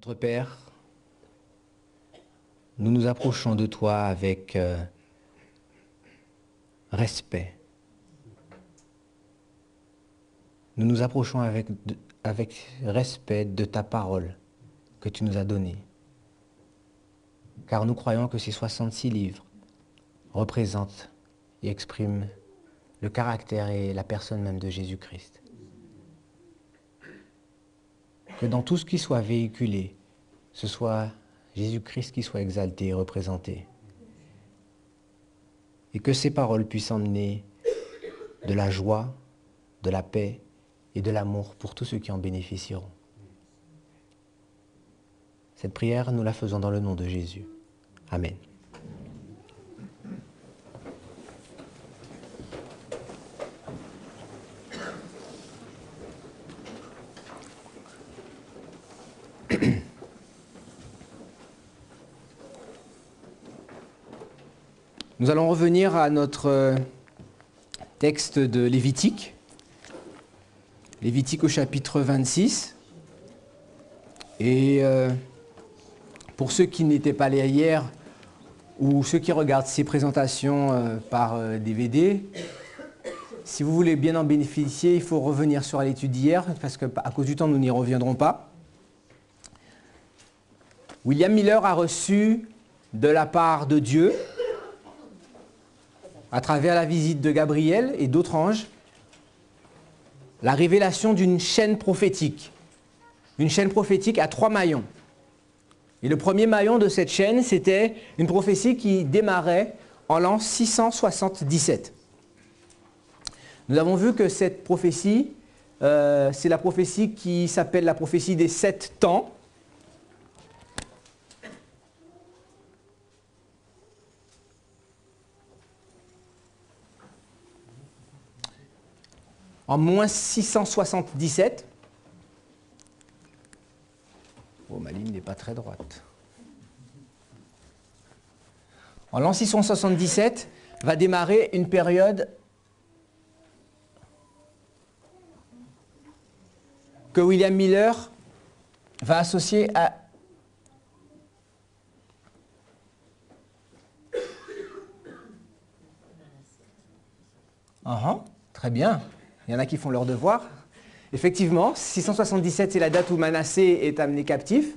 Notre Père, nous nous approchons de toi avec respect. Nous nous approchons avec respect de ta parole que tu nous as donnée. Car nous croyons que ces 66 livres représentent et expriment le caractère et la personne même de Jésus-Christ. Que dans tout ce qui soit véhiculé, ce soit Jésus-Christ qui soit exalté et représenté. Et que ces paroles puissent emmener de la joie, de la paix et de l'amour pour tous ceux qui en bénéficieront. Cette prière, nous la faisons dans le nom de Jésus. Amen. Nous allons revenir à notre texte de Lévitique. Lévitique au chapitre 26. Et pour ceux qui n'étaient pas là hier, ou ceux qui regardent ces présentations par DVD, si vous voulez bien en bénéficier, il faut revenir sur l'étude d'hier, parce qu'à cause du temps, nous n'y reviendrons pas. William Miller a reçu de la part de Dieu, à travers la visite de Gabriel et d'autres anges, la révélation d'une chaîne prophétique. Une chaîne prophétique à 3 maillons. Et le premier maillon de cette chaîne, c'était une prophétie qui démarrait en l'an 677. Nous avons vu que cette prophétie, c'est la prophétie qui s'appelle la prophétie des 7 temps. En moins 677. Oh, ma ligne n'est pas très droite. En l'an 677 va démarrer une période que William Miller va associer à très bien. Il y en a qui font leur devoir. Effectivement, 677, c'est la date où Manassé est amené captif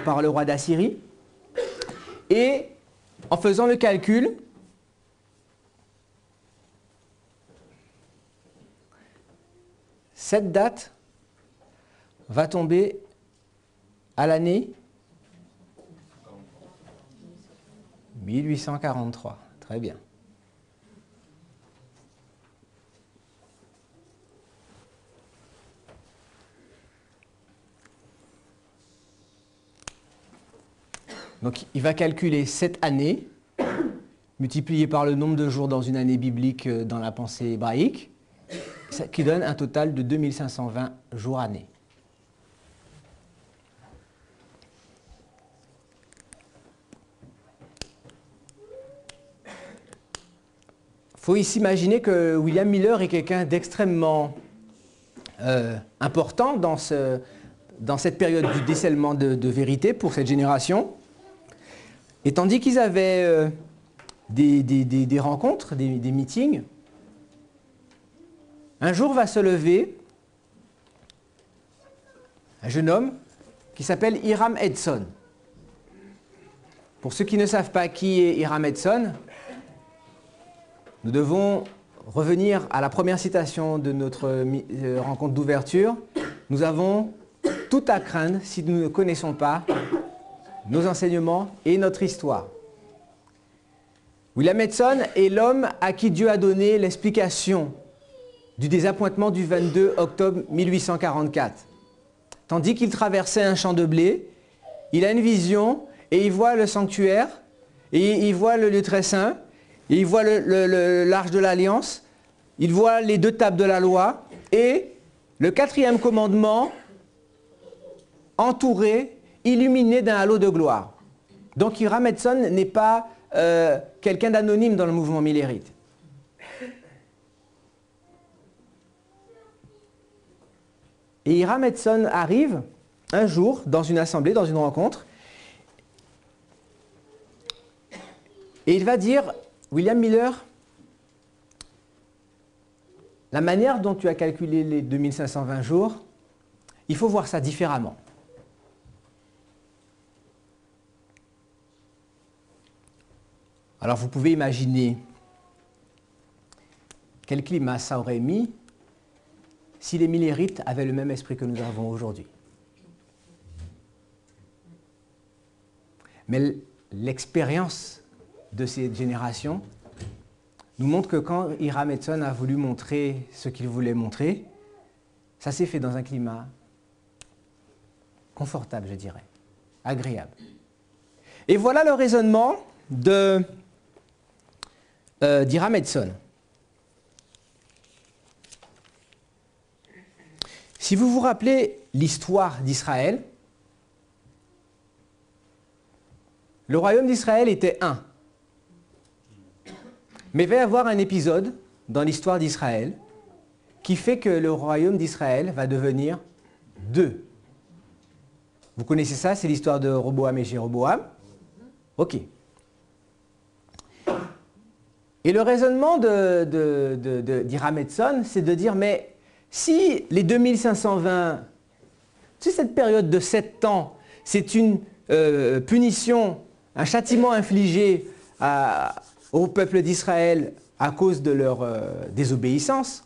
par le roi d'Assyrie. Et en faisant le calcul, cette date va tomber à l'année 1843. Très bien. Donc il va calculer cette année, multipliée par le nombre de jours dans une année biblique dans la pensée hébraïque, qui donne un total de 2520 jours-années. Il faut ici imaginer que William Miller est quelqu'un d'extrêmement important dans cette période du décèlement de vérité pour cette génération. Et tandis qu'ils avaient des rencontres, des meetings, un jour va se lever un jeune homme qui s'appelle Hiram Edson. Pour ceux qui ne savent pas qui est Hiram Edson, nous devons revenir à la première citation de notre rencontre d'ouverture. Nous avons tout à craindre si nous ne connaissons pas nos enseignements et notre histoire. William Edson est l'homme à qui Dieu a donné l'explication du désappointement du 22 octobre 1844. Tandis qu'il traversait un champ de blé, il a une vision et il voit le sanctuaire, et il voit le lieu très saint, et il voit l'arche de l'Alliance, il voit les 2 tables de la loi et le 4e commandement entouré, illuminé d'un halo de gloire. Donc Hiram Edson n'est pas quelqu'un d'anonyme dans le mouvement millérite. Et Hiram Edson arrive un jour dans une assemblée, dans une rencontre, et il va dire, William Miller, la manière dont tu as calculé les 2520 jours, il faut voir ça différemment. Alors vous pouvez imaginer quel climat ça aurait mis si les millérites avaient le même esprit que nous avons aujourd'hui. Mais l'expérience de cette génération nous montre que quand Hiram Edson a voulu montrer ce qu'il voulait montrer, ça s'est fait dans un climat confortable, je dirais, agréable. Et voilà le raisonnement d'Hiram Edson. Si vous vous rappelez l'histoire d'Israël, le royaume d'Israël était un. Mais il va y avoir un épisode dans l'histoire d'Israël qui fait que le royaume d'Israël va devenir deux. Vous connaissez ça, c'est l'histoire de Roboam et Jéroboam. Ok. Et le raisonnement d'Hiram Edson, c'est de dire, mais si les 2520, si cette période de 7 ans, c'est une punition, un châtiment infligé au peuple d'Israël à cause de leur désobéissance,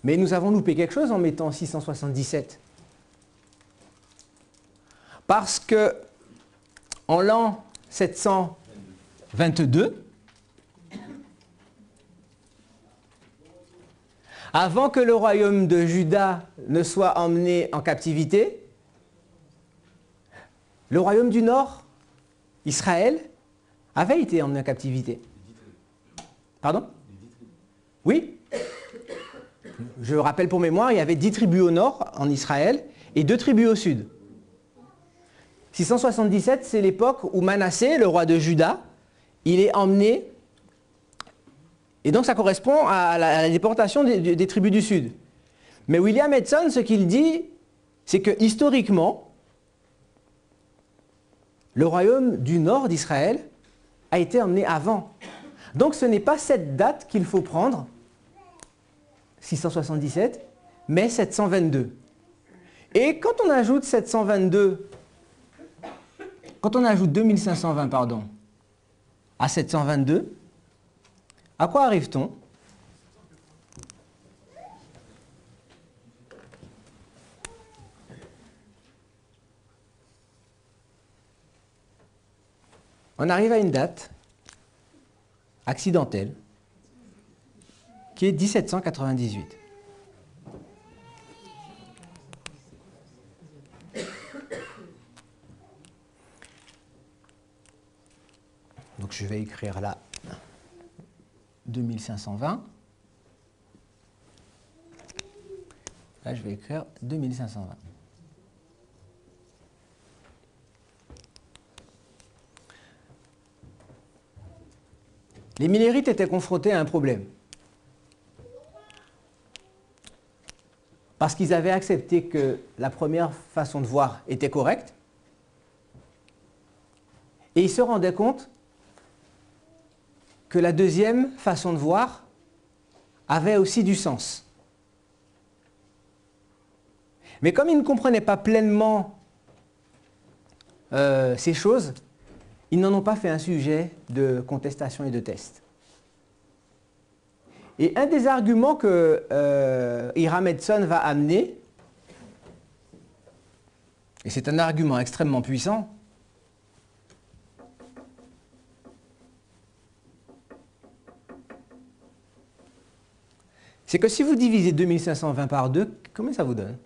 mais nous avons loupé quelque chose en mettant 677. Parce que en l'an 722, avant que le royaume de Juda ne soit emmené en captivité, le royaume du Nord, Israël, avait été emmené en captivité. Pardon? Oui. Je rappelle pour mémoire, il y avait 10 tribus au nord, en Israël, et 2 tribus au sud. 677, c'est l'époque où Manassé, le roi de Juda, il est emmené, et donc ça correspond à la déportation des tribus du sud. Mais William Edson, ce qu'il dit, c'est que historiquement, le royaume du nord d'Israël a été emmené avant. Donc ce n'est pas cette date qu'il faut prendre, 677, mais 722. Et quand on ajoute 722, quand on ajoute 2520, pardon, à 722, à quoi arrive-t-on? On arrive à une date accidentelle qui est 1798. Donc je vais écrire là 2520. Là je vais écrire 2520. Les Millérites étaient confrontés à un problème. Parce qu'ils avaient accepté que la première façon de voir était correcte. Et ils se rendaient compte que la deuxième façon de voir avait aussi du sens. Mais comme ils ne comprenaient pas pleinement ces choses, ils n'en ont pas fait un sujet de contestation et de test. Et un des arguments que Hiram Edson va amener, et c'est un argument extrêmement puissant, c'est que si vous divisez 2520 par 2, combien ça vous donne?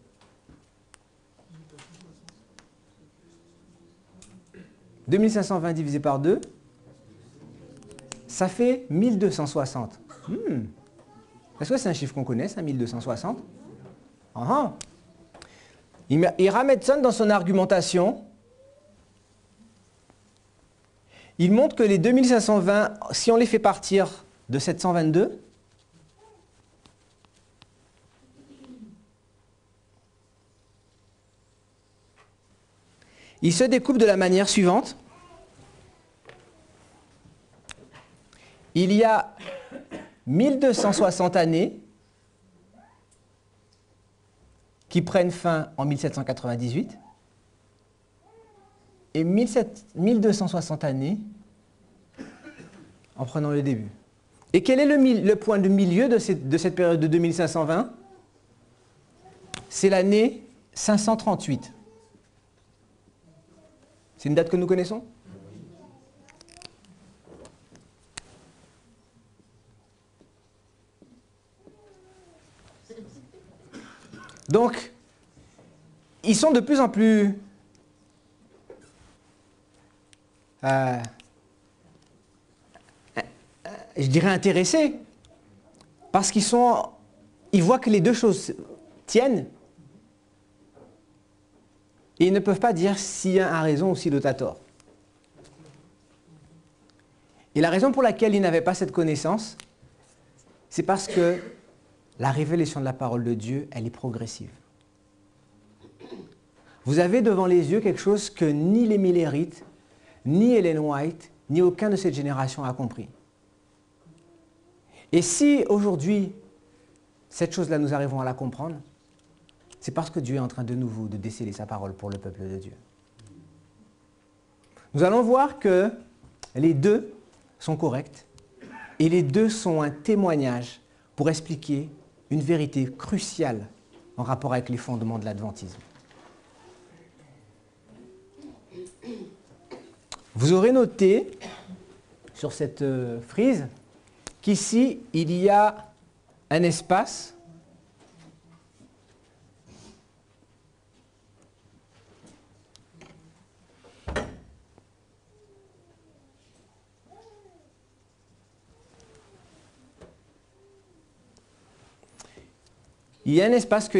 « 2520 divisé par 2, ça fait 1260. Est-ce que c'est un chiffre qu'on connaît, ça, 1260? Hiram Edson, dans son argumentation, il montre que les 2520, si on les fait partir de 722, Il se découpe de la manière suivante. Il y a 1260 années qui prennent fin en 1798 et 1260 années en prenant le début. Et quel est le point de milieu de cette période de 2520? C'est l'année 538. C'est une date que nous connaissons? Donc, ils sont de plus en plus je dirais intéressés, parce ils voient que les deux choses tiennent, et ils ne peuvent pas dire si un a raison ou si l'autre a tort. Et la raison pour laquelle ils n'avaient pas cette connaissance, c'est parce que la révélation de la parole de Dieu, elle est progressive. Vous avez devant les yeux quelque chose que ni les Millérites, ni Ellen White, ni aucun de cette génération a compris. Et si aujourd'hui, cette chose-là, nous arrivons à la comprendre, c'est parce que Dieu est en train de nouveau de déceler sa parole pour le peuple de Dieu. Nous allons voir que les deux sont corrects et les deux sont un témoignage pour expliquer une vérité cruciale en rapport avec les fondements de l'adventisme. Vous aurez noté sur cette frise qu'ici, il y a un espace que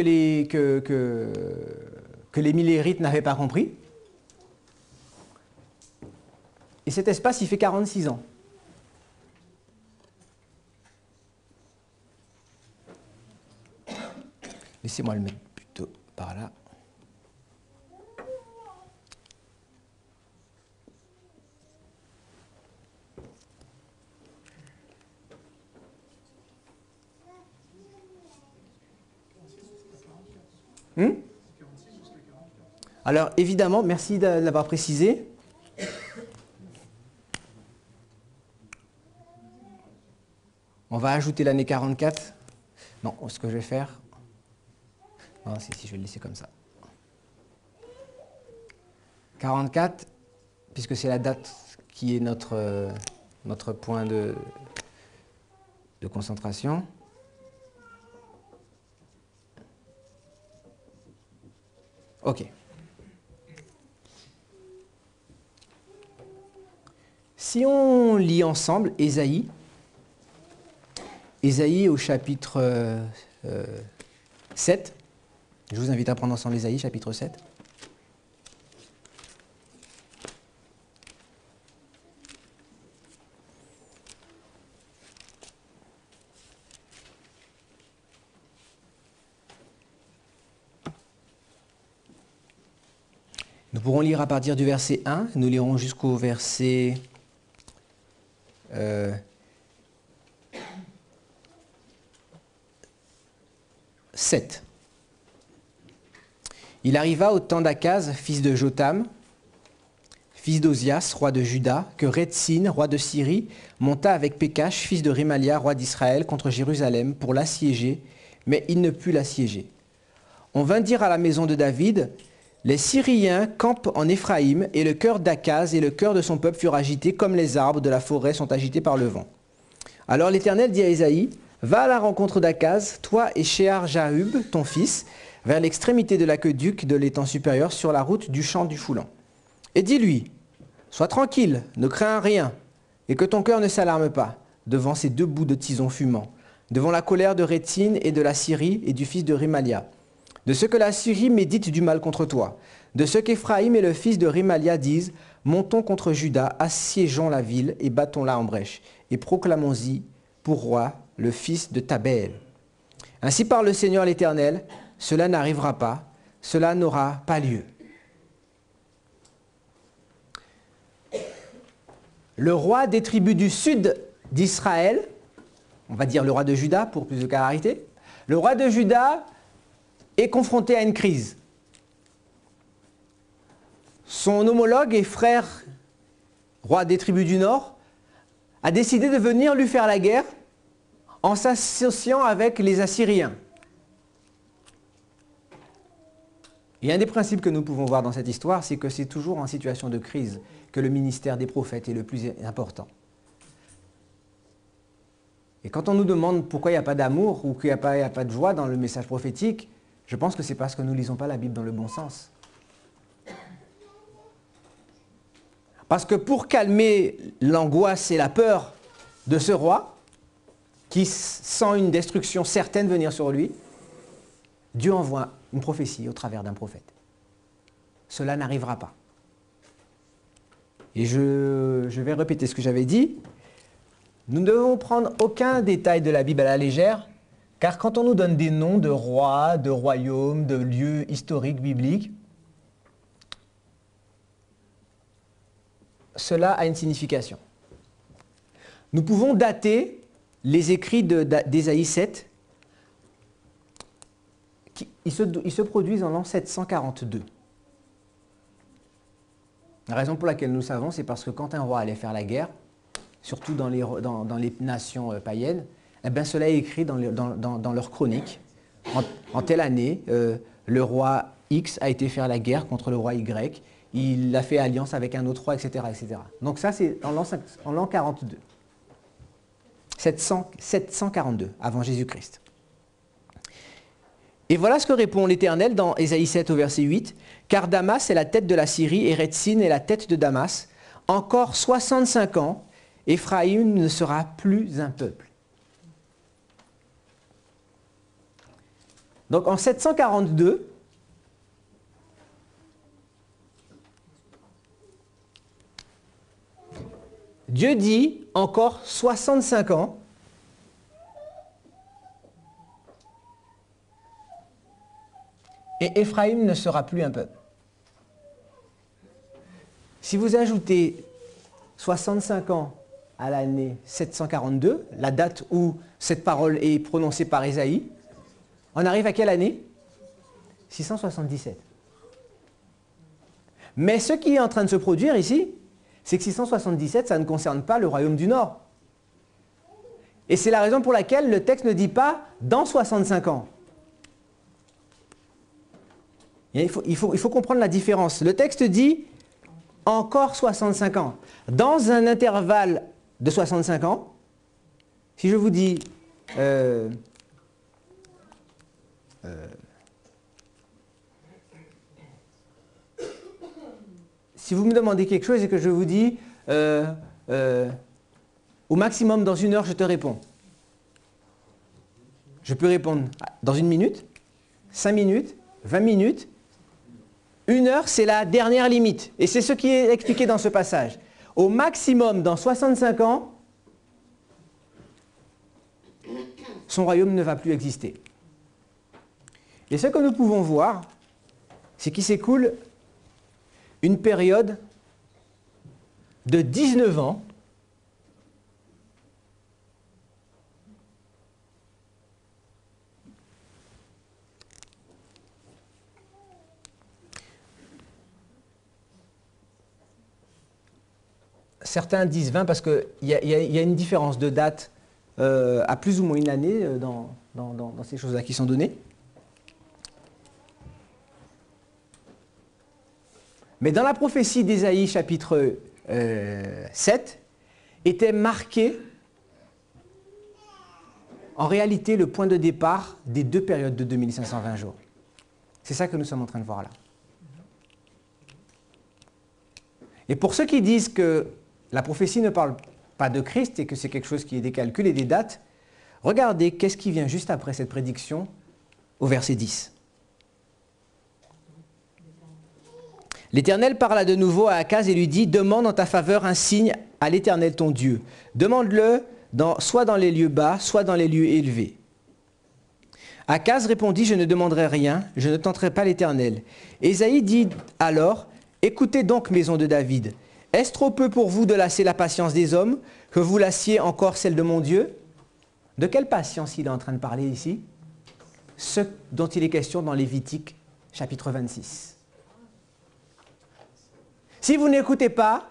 les Millérites n'avaient pas compris. Et cet espace, il fait 46 ans. Laissez-moi le mettre plutôt par là. Alors, évidemment, merci de l'avoir précisé. On va ajouter l'année 44. Non, ce que je vais faire... Non, si, je vais le laisser comme ça. 44, puisque c'est la date qui est notre point de concentration. OK. Si on lit ensemble Ésaïe au chapitre 7, je vous invite à prendre ensemble Ésaïe, chapitre 7. Nous pourrons lire à partir du verset 1, nous lirons jusqu'au verset 7. Il arriva au temps d'Akaz, fils de Jotham, fils d'Ozias, roi de Juda, que Rétzin, roi de Syrie, monta avec Pékache, fils de Rémalia, roi d'Israël, contre Jérusalem, pour l'assiéger, mais il ne put l'assiéger. On vint dire à la maison de David, les Syriens campent en Éphraïm, et le cœur d'Akaz et le cœur de son peuple furent agités, comme les arbres de la forêt sont agités par le vent. Alors l'Éternel dit à Ésaïe, va à la rencontre d'Akaz, toi et Shear-Jahub, ton fils, vers l'extrémité de l'aqueduc de l'étang supérieur sur la route du champ du Foulan. Et dis-lui, sois tranquille, ne crains rien, et que ton cœur ne s'alarme pas devant ces deux bouts de tison fumant, devant la colère de Rétzin et de la Syrie et du fils de Rémalia, de ce que la Syrie médite du mal contre toi, de ce qu'Éphraïm et le fils de Rémalia disent, montons contre Juda, assiégeons la ville et battons-la en brèche, et proclamons-y pour roi le fils de Tabeel. Ainsi parle le Seigneur l'Éternel, cela n'arrivera pas, cela n'aura pas lieu. le roi des tribus du sud d'Israël, on va dire le roi de Juda pour plus de clarté, le roi de Juda est confronté à une crise. Son homologue et frère, roi des tribus du nord, a décidé de venir lui faire la guerre en s'associant avec les Assyriens. Et un des principes que nous pouvons voir dans cette histoire, c'est que c'est toujours en situation de crise que le ministère des prophètes est le plus important. Et quand on nous demande pourquoi il n'y a pas d'amour ou qu'il n'y a pas de joie dans le message prophétique, je pense que c'est parce que nous ne lisons pas la Bible dans le bon sens. Parce que pour calmer l'angoisse et la peur de ce roi, qui sent une destruction certaine venir sur lui, Dieu envoie une prophétie au travers d'un prophète. Cela n'arrivera pas. Et je vais répéter ce que j'avais dit. Nous ne devons prendre aucun détail de la Bible à la légère, car quand on nous donne des noms de rois, de royaumes, de lieux historiques, bibliques, cela a une signification. Nous pouvons dater les écrits d'Ésaïe 7. Ils se produisent en l'an 742. La raison pour laquelle nous savons, c'est parce que quand un roi allait faire la guerre, surtout dans les nations païennes, eh bien, cela est écrit dans leurs chroniques. En telle année, le roi X a été faire la guerre contre le roi Y, il a fait alliance avec un autre roi, etc. etc. Donc ça, c'est en l'an 42. 742, avant Jésus-Christ. Et voilà ce que répond l'Éternel dans Ésaïe 7 au verset 8. « Car Damas est la tête de la Syrie et Rétzin est la tête de Damas. Encore 65 ans, Éphraïm ne sera plus un peuple. » Donc en 742, Dieu dit encore 65 ans, et Éphraïm ne sera plus un peuple. Si vous ajoutez 65 ans à l'année 742, la date où cette parole est prononcée par Ésaïe, on arrive à quelle année? 677. Mais ce qui est en train de se produire ici, c'est que 677, ça ne concerne pas le royaume du Nord. Et c'est la raison pour laquelle le texte ne dit pas « dans 65 ans ». Il faut comprendre la différence. Le texte dit « encore 65 ans ». Dans un intervalle de 65 ans, si je vous dis si vous me demandez quelque chose et que je vous dis au maximum dans 1 heure, je te réponds. Je peux répondre dans 1 minute, 5 minutes, 20 minutes. 1 heure, c'est la dernière limite. Et c'est ce qui est expliqué dans ce passage. Au maximum, dans 65 ans, son royaume ne va plus exister. Et ce que nous pouvons voir, c'est qu'il s'écoule une période de 19 ans certains disent 20 parce qu'il y a une différence de date à plus ou moins une année dans ces choses-là qui sont données. Mais dans la prophétie d'Ésaïe chapitre 7 était marqué en réalité le point de départ des 2 périodes de 2520 jours. C'est ça que nous sommes en train de voir là. Et pour ceux qui disent que la prophétie ne parle pas de Christ et que c'est quelque chose qui est des calculs et des dates, regardez qu'est-ce qui vient juste après cette prédiction au verset 10. L'Éternel parla de nouveau à Akaz et lui dit « Demande en ta faveur un signe à l'Éternel ton Dieu. Demande-le soit dans les lieux bas, soit dans les lieux élevés. » Akaz répondit « Je ne demanderai rien, je ne tenterai pas l'Éternel. » Ésaïe dit alors « Écoutez donc, maison de David. Est-ce trop peu pour vous de lasser la patience des hommes, que vous lassiez encore celle de mon Dieu? De quelle patience il est en train de parler ici? Ce dont il est question dans Lévitique, chapitre 26. Si vous n'écoutez pas,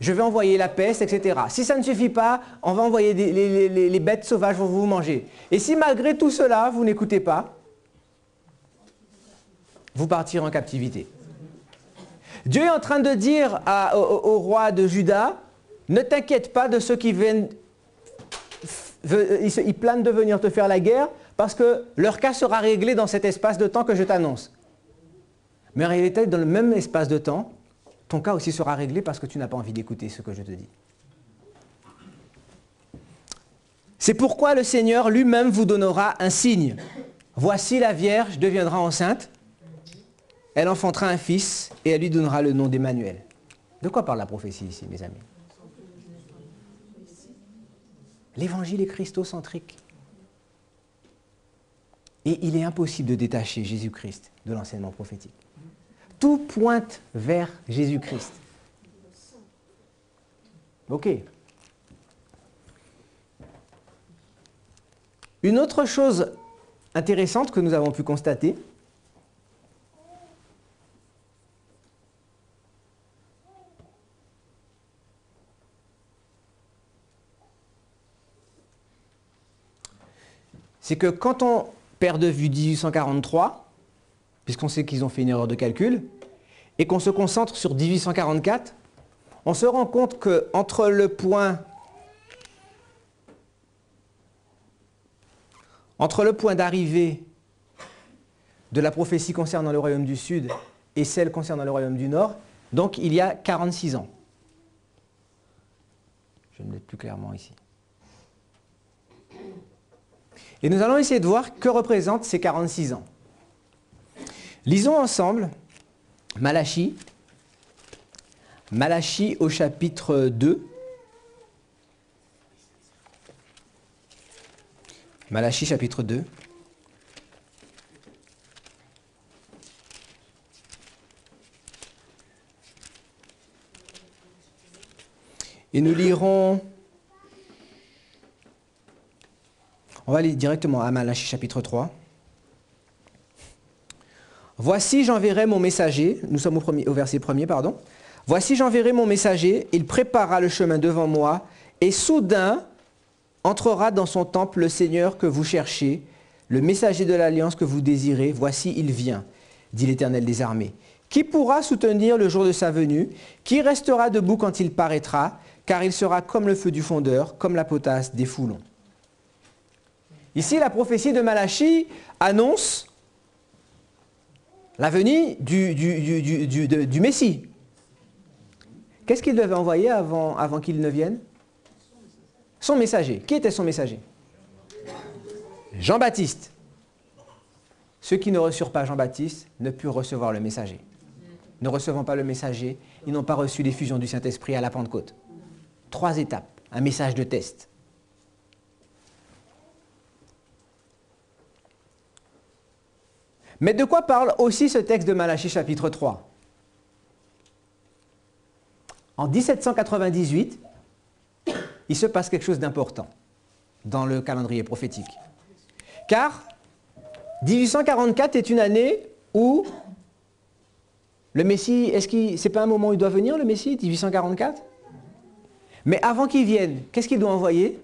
je vais envoyer la peste, etc. Si ça ne suffit pas, on va envoyer les bêtes sauvages vont vous manger. Et si malgré tout cela, vous n'écoutez pas, vous partirez en captivité. Dieu est en train de dire au roi de Juda, ne t'inquiète pas de ceux qui viennent, ils planent de venir te faire la guerre, parce que leur cas sera réglé dans cet espace de temps que je t'annonce. Mais en réalité, dans le même espace de temps, ton cas aussi sera réglé parce que tu n'as pas envie d'écouter ce que je te dis. C'est pourquoi le Seigneur lui-même vous donnera un signe. Voici la Vierge deviendra enceinte, elle enfantera un fils et elle lui donnera le nom d'Emmanuel. De quoi parle la prophétie ici, mes amis? L'évangile est christocentrique. Et il est impossible de détacher Jésus-Christ de l'enseignement prophétique. Tout pointe vers Jésus-Christ. Ok. Une autre chose intéressante que nous avons pu constater, c'est que quand on perd de vue 1843, puisqu'on sait qu'ils ont fait une erreur de calcul, et qu'on se concentre sur 1844, on se rend compte qu'entre le point d'arrivée de la prophétie concernant le royaume du Sud et celle concernant le royaume du Nord, donc il y a 46 ans. Je vais me mettre plus clairement ici. Et nous allons essayer de voir que représentent ces 46 ans. Lisons ensemble Malachie au chapitre 2. Malachie chapitre 2. Et nous lirons... On va aller directement à Malachie chapitre 3. Voici j'enverrai mon messager, nous sommes au verset 1er, pardon. Voici j'enverrai mon messager, il préparera le chemin devant moi, et soudain entrera dans son temple le Seigneur que vous cherchez, le messager de l'alliance que vous désirez, voici il vient, dit l'Éternel des armées. Qui pourra soutenir le jour de sa venue? Qui restera debout quand il paraîtra? Car il sera comme le feu du fondeur, comme la potasse des foulons. Ici, la prophétie de Malachie annonce la venue du Messie. Qu'est-ce qu'il devait envoyer avant qu'il ne vienne? Son messager. Qui était son messager? Jean-Baptiste. Ceux qui ne reçurent pas Jean-Baptiste ne purent recevoir le messager. Ne recevant pas le messager, ils n'ont pas reçu l'effusion du Saint-Esprit à la Pentecôte. 3 étapes, un message de test. Mais de quoi parle aussi ce texte de Malachie chapitre 3? En 1798, il se passe quelque chose d'important dans le calendrier prophétique. Car 1844 est une année où le Messie, c'est pas un moment où il doit venir le Messie, 1844? Mais avant qu'il vienne, qu'est-ce qu'il doit envoyer?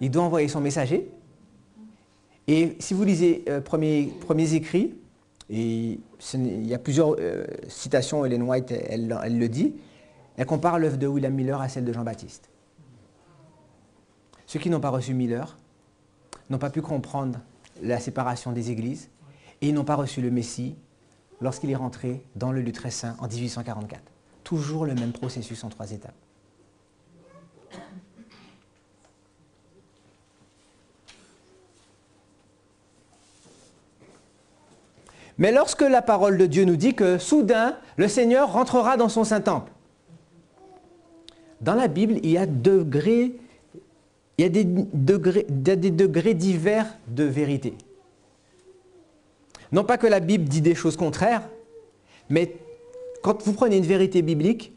Il doit envoyer son messager. Et si vous lisez premiers écrits, et il y a plusieurs citations, Ellen White, elle le dit, elle compare l'œuvre de William Miller à celle de Jean-Baptiste. Ceux qui n'ont pas reçu Miller n'ont pas pu comprendre la séparation des églises et ils n'ont pas reçu le Messie lorsqu'il est rentré dans le lieu très saint en 1844. Toujours le même processus en 3 étapes. Mais lorsque la parole de Dieu nous dit que soudain, le Seigneur rentrera dans son Saint-Temple, dans la Bible, il y a des degrés divers de vérité. Non pas que la Bible dit des choses contraires, mais quand vous prenez une vérité biblique,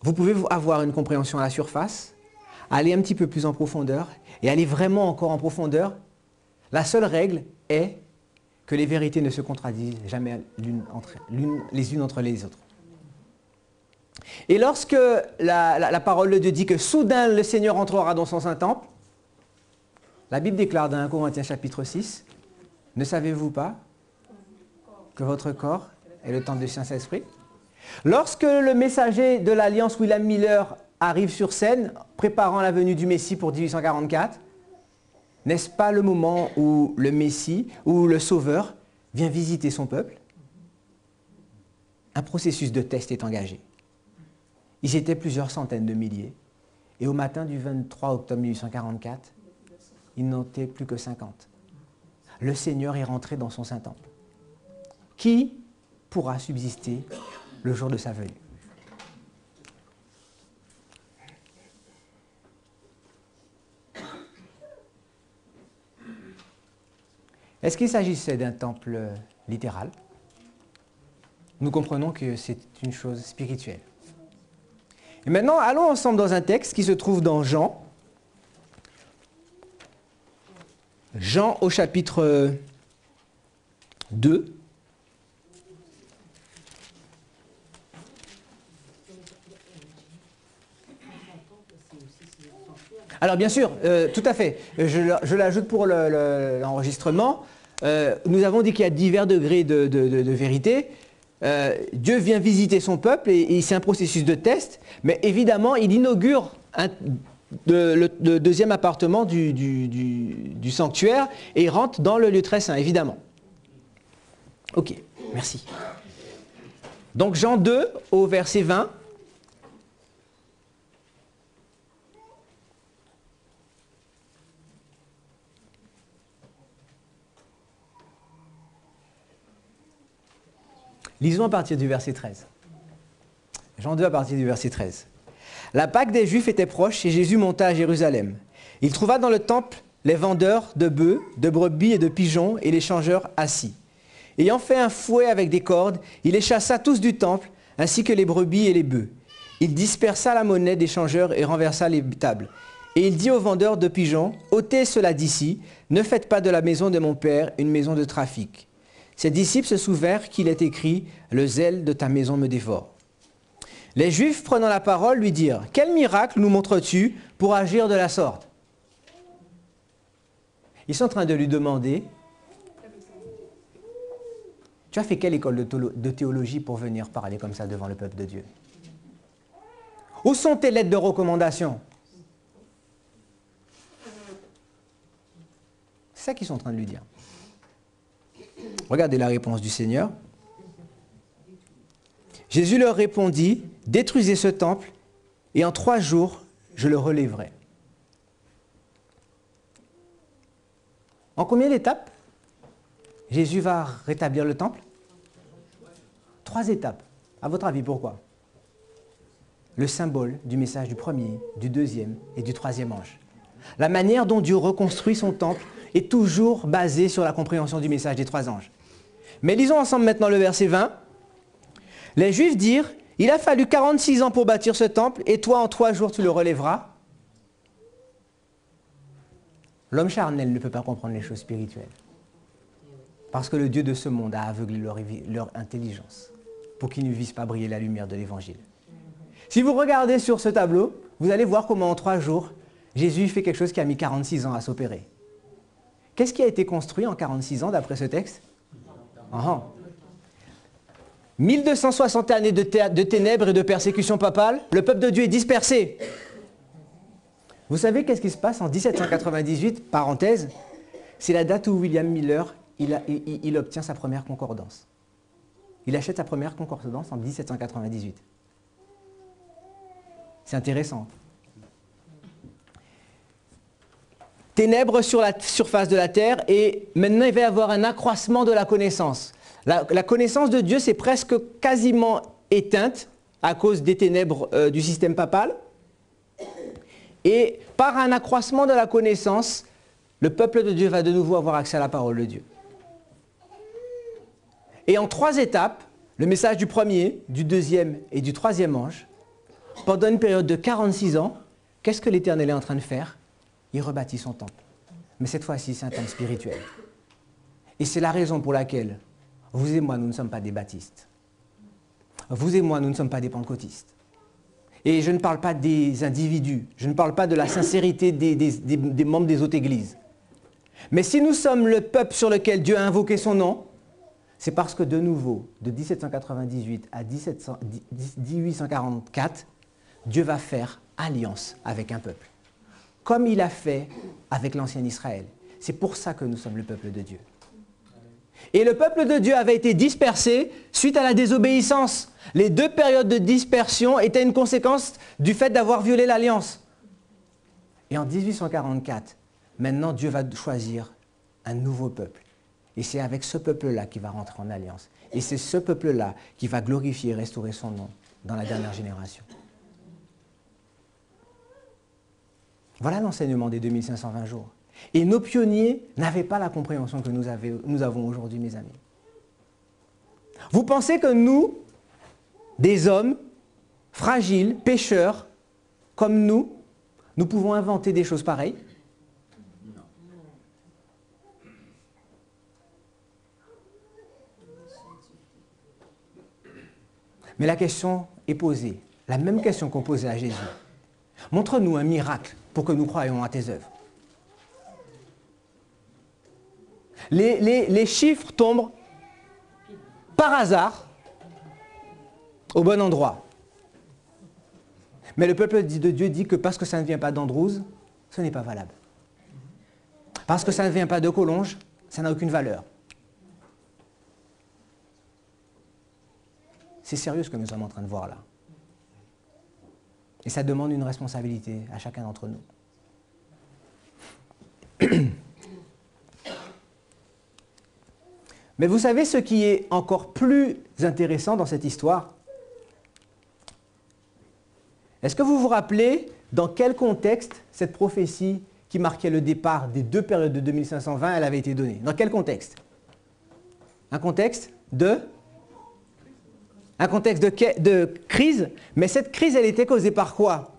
vous pouvez avoir une compréhension à la surface, aller un petit peu plus en profondeur et aller vraiment encore en profondeur. La seule règle est que les vérités ne se contradisent jamais les unes entre les autres. Et lorsque la parole de Dieu dit que soudain le Seigneur entrera dans son Saint-Temple, la Bible déclare dans 1 Corinthiens chapitre 6, « Ne savez-vous pas que votre corps est le temple du Saint-Esprit » Lorsque le messager de l'Alliance William Miller arrive sur scène, préparant la venue du Messie pour 1844, n'est-ce pas le moment où le Messie, où le Sauveur, vient visiter son peuple? Un processus de test est engagé. Ils étaient plusieurs centaines de milliers, et au matin du 23 octobre 1844, ils n'étaient plus que 50. Le Seigneur est rentré dans son Saint-Temple. Qui pourra subsister le jour de sa venue? Est-ce qu'il s'agissait d'un temple littéral? Nous comprenons que c'est une chose spirituelle. Et maintenant, allons ensemble dans un texte qui se trouve dans Jean. Jean au chapitre 2. Alors bien sûr, tout à fait, je l'ajoute pour l'enregistrement. Nous avons dit qu'il y a divers degrés de vérité. Dieu vient visiter son peuple et c'est un processus de test, mais évidemment il inaugure le deuxième appartement du sanctuaire et il rentre dans le lieu très saint, évidemment. Ok, merci. Donc Jean 2 au verset 20. Lisons à partir du verset 13. Jean 2 à partir du verset 13. La Pâque des Juifs était proche et Jésus monta à Jérusalem. Il trouva dans le temple les vendeurs de bœufs, de brebis et de pigeons et les changeurs assis. Ayant fait un fouet avec des cordes, il les chassa tous du temple, ainsi que les brebis et les bœufs. Il dispersa la monnaie des changeurs et renversa les tables. Et il dit aux vendeurs de pigeons, « ôtez cela d'ici, ne faites pas de la maison de mon Père une maison de trafic. » Ses disciples se souvinrent qu'il est écrit « Le zèle de ta maison me dévore ». Les Juifs, prenant la parole, lui dirent « Quel miracle nous montres-tu pour agir de la sorte ?» Ils sont en train de lui demander « Tu as fait quelle école de théologie pour venir parler comme ça devant le peuple de Dieu? Où sont tes lettres de recommandation ?» C'est ça qu'ils sont en train de lui dire. Regardez la réponse du Seigneur. Jésus leur répondit, « Détruisez ce temple, et en 3 jours, je le relèverai. » En combien d'étapes Jésus va rétablir le temple? 3 étapes. À votre avis, pourquoi? Le symbole du message du premier, du deuxième et du troisième ange. La manière dont Dieu reconstruit son temple est toujours basée sur la compréhension du message des 3 anges. Mais lisons ensemble maintenant le verset 20. Les Juifs dirent, « Il a fallu 46 ans pour bâtir ce temple, et toi en 3 jours tu le relèveras. » L'homme charnel ne peut pas comprendre les choses spirituelles. Parce que le Dieu de ce monde a aveuglé leur intelligence pour qu'ils ne vissent pas briller la lumière de l'Évangile. Si vous regardez sur ce tableau, vous allez voir comment en 3 jours, Jésus fait quelque chose qui a mis 46 ans à s'opérer. Qu'est-ce qui a été construit en 46 ans d'après ce texte? 1260 années de ténèbres et de persécution papale, le peuple de Dieu est dispersé. Vous savez qu'est-ce qui se passe en 1798, parenthèse, c'est la date où William Miller il obtient sa première concordance. Il achète sa première concordance en 1798. C'est intéressant. Ténèbres sur la surface de la terre et maintenant il va y avoir un accroissement de la connaissance. La connaissance de Dieu s'est presque quasiment éteinte à cause des ténèbres du système papal. Et par un accroissement de la connaissance, le peuple de Dieu va de nouveau avoir accès à la parole de Dieu. Et en 3 étapes, le message du premier, du deuxième et du troisième ange, pendant une période de 46 ans, qu'est-ce que l'Éternel est en train de faire? Il rebâtit son temple. Mais cette fois-ci, c'est un temple spirituel. Et c'est la raison pour laquelle vous et moi, nous ne sommes pas des baptistes. Vous et moi, nous ne sommes pas des pentecôtistes. Et je ne parle pas des individus, je ne parle pas de la sincérité des membres des autres églises. Mais si nous sommes le peuple sur lequel Dieu a invoqué son nom, c'est parce que de nouveau, de 1798 à 1844, Dieu va faire alliance avec un peuple. Comme il a fait avec l'ancien Israël. C'est pour ça que nous sommes le peuple de Dieu. Et le peuple de Dieu avait été dispersé suite à la désobéissance. Les deux périodes de dispersion étaient une conséquence du fait d'avoir violé l'alliance. Et en 1844, maintenant Dieu va choisir un nouveau peuple. Et c'est avec ce peuple-là qu'il va rentrer en alliance. Et c'est ce peuple-là qui va glorifier et restaurer son nom dans la dernière génération. Voilà l'enseignement des 2520 jours. Et nos pionniers n'avaient pas la compréhension que nous avons aujourd'hui, mes amis. Vous pensez que nous, des hommes fragiles, pécheurs, comme nous pouvons inventer des choses pareilles? Non. Mais la question est posée, la même question qu'on posait à Jésus. Montre-nous un miracle pour que nous croyions à tes œuvres. Les chiffres tombent par hasard au bon endroit. Mais le peuple de Dieu dit que parce que ça ne vient pas d'Andrews, ce n'est pas valable. Parce que ça ne vient pas de Collonges, ça n'a aucune valeur. C'est sérieux ce que nous sommes en train de voir là. Et ça demande une responsabilité à chacun d'entre nous. Mais vous savez ce qui est encore plus intéressant dans cette histoire? Est-ce que vous vous rappelez dans quel contexte cette prophétie qui marquait le départ des deux périodes de 2520, elle avait été donnée? Dans quel contexte? Un contexte de crise, mais cette crise, elle était causée par quoi?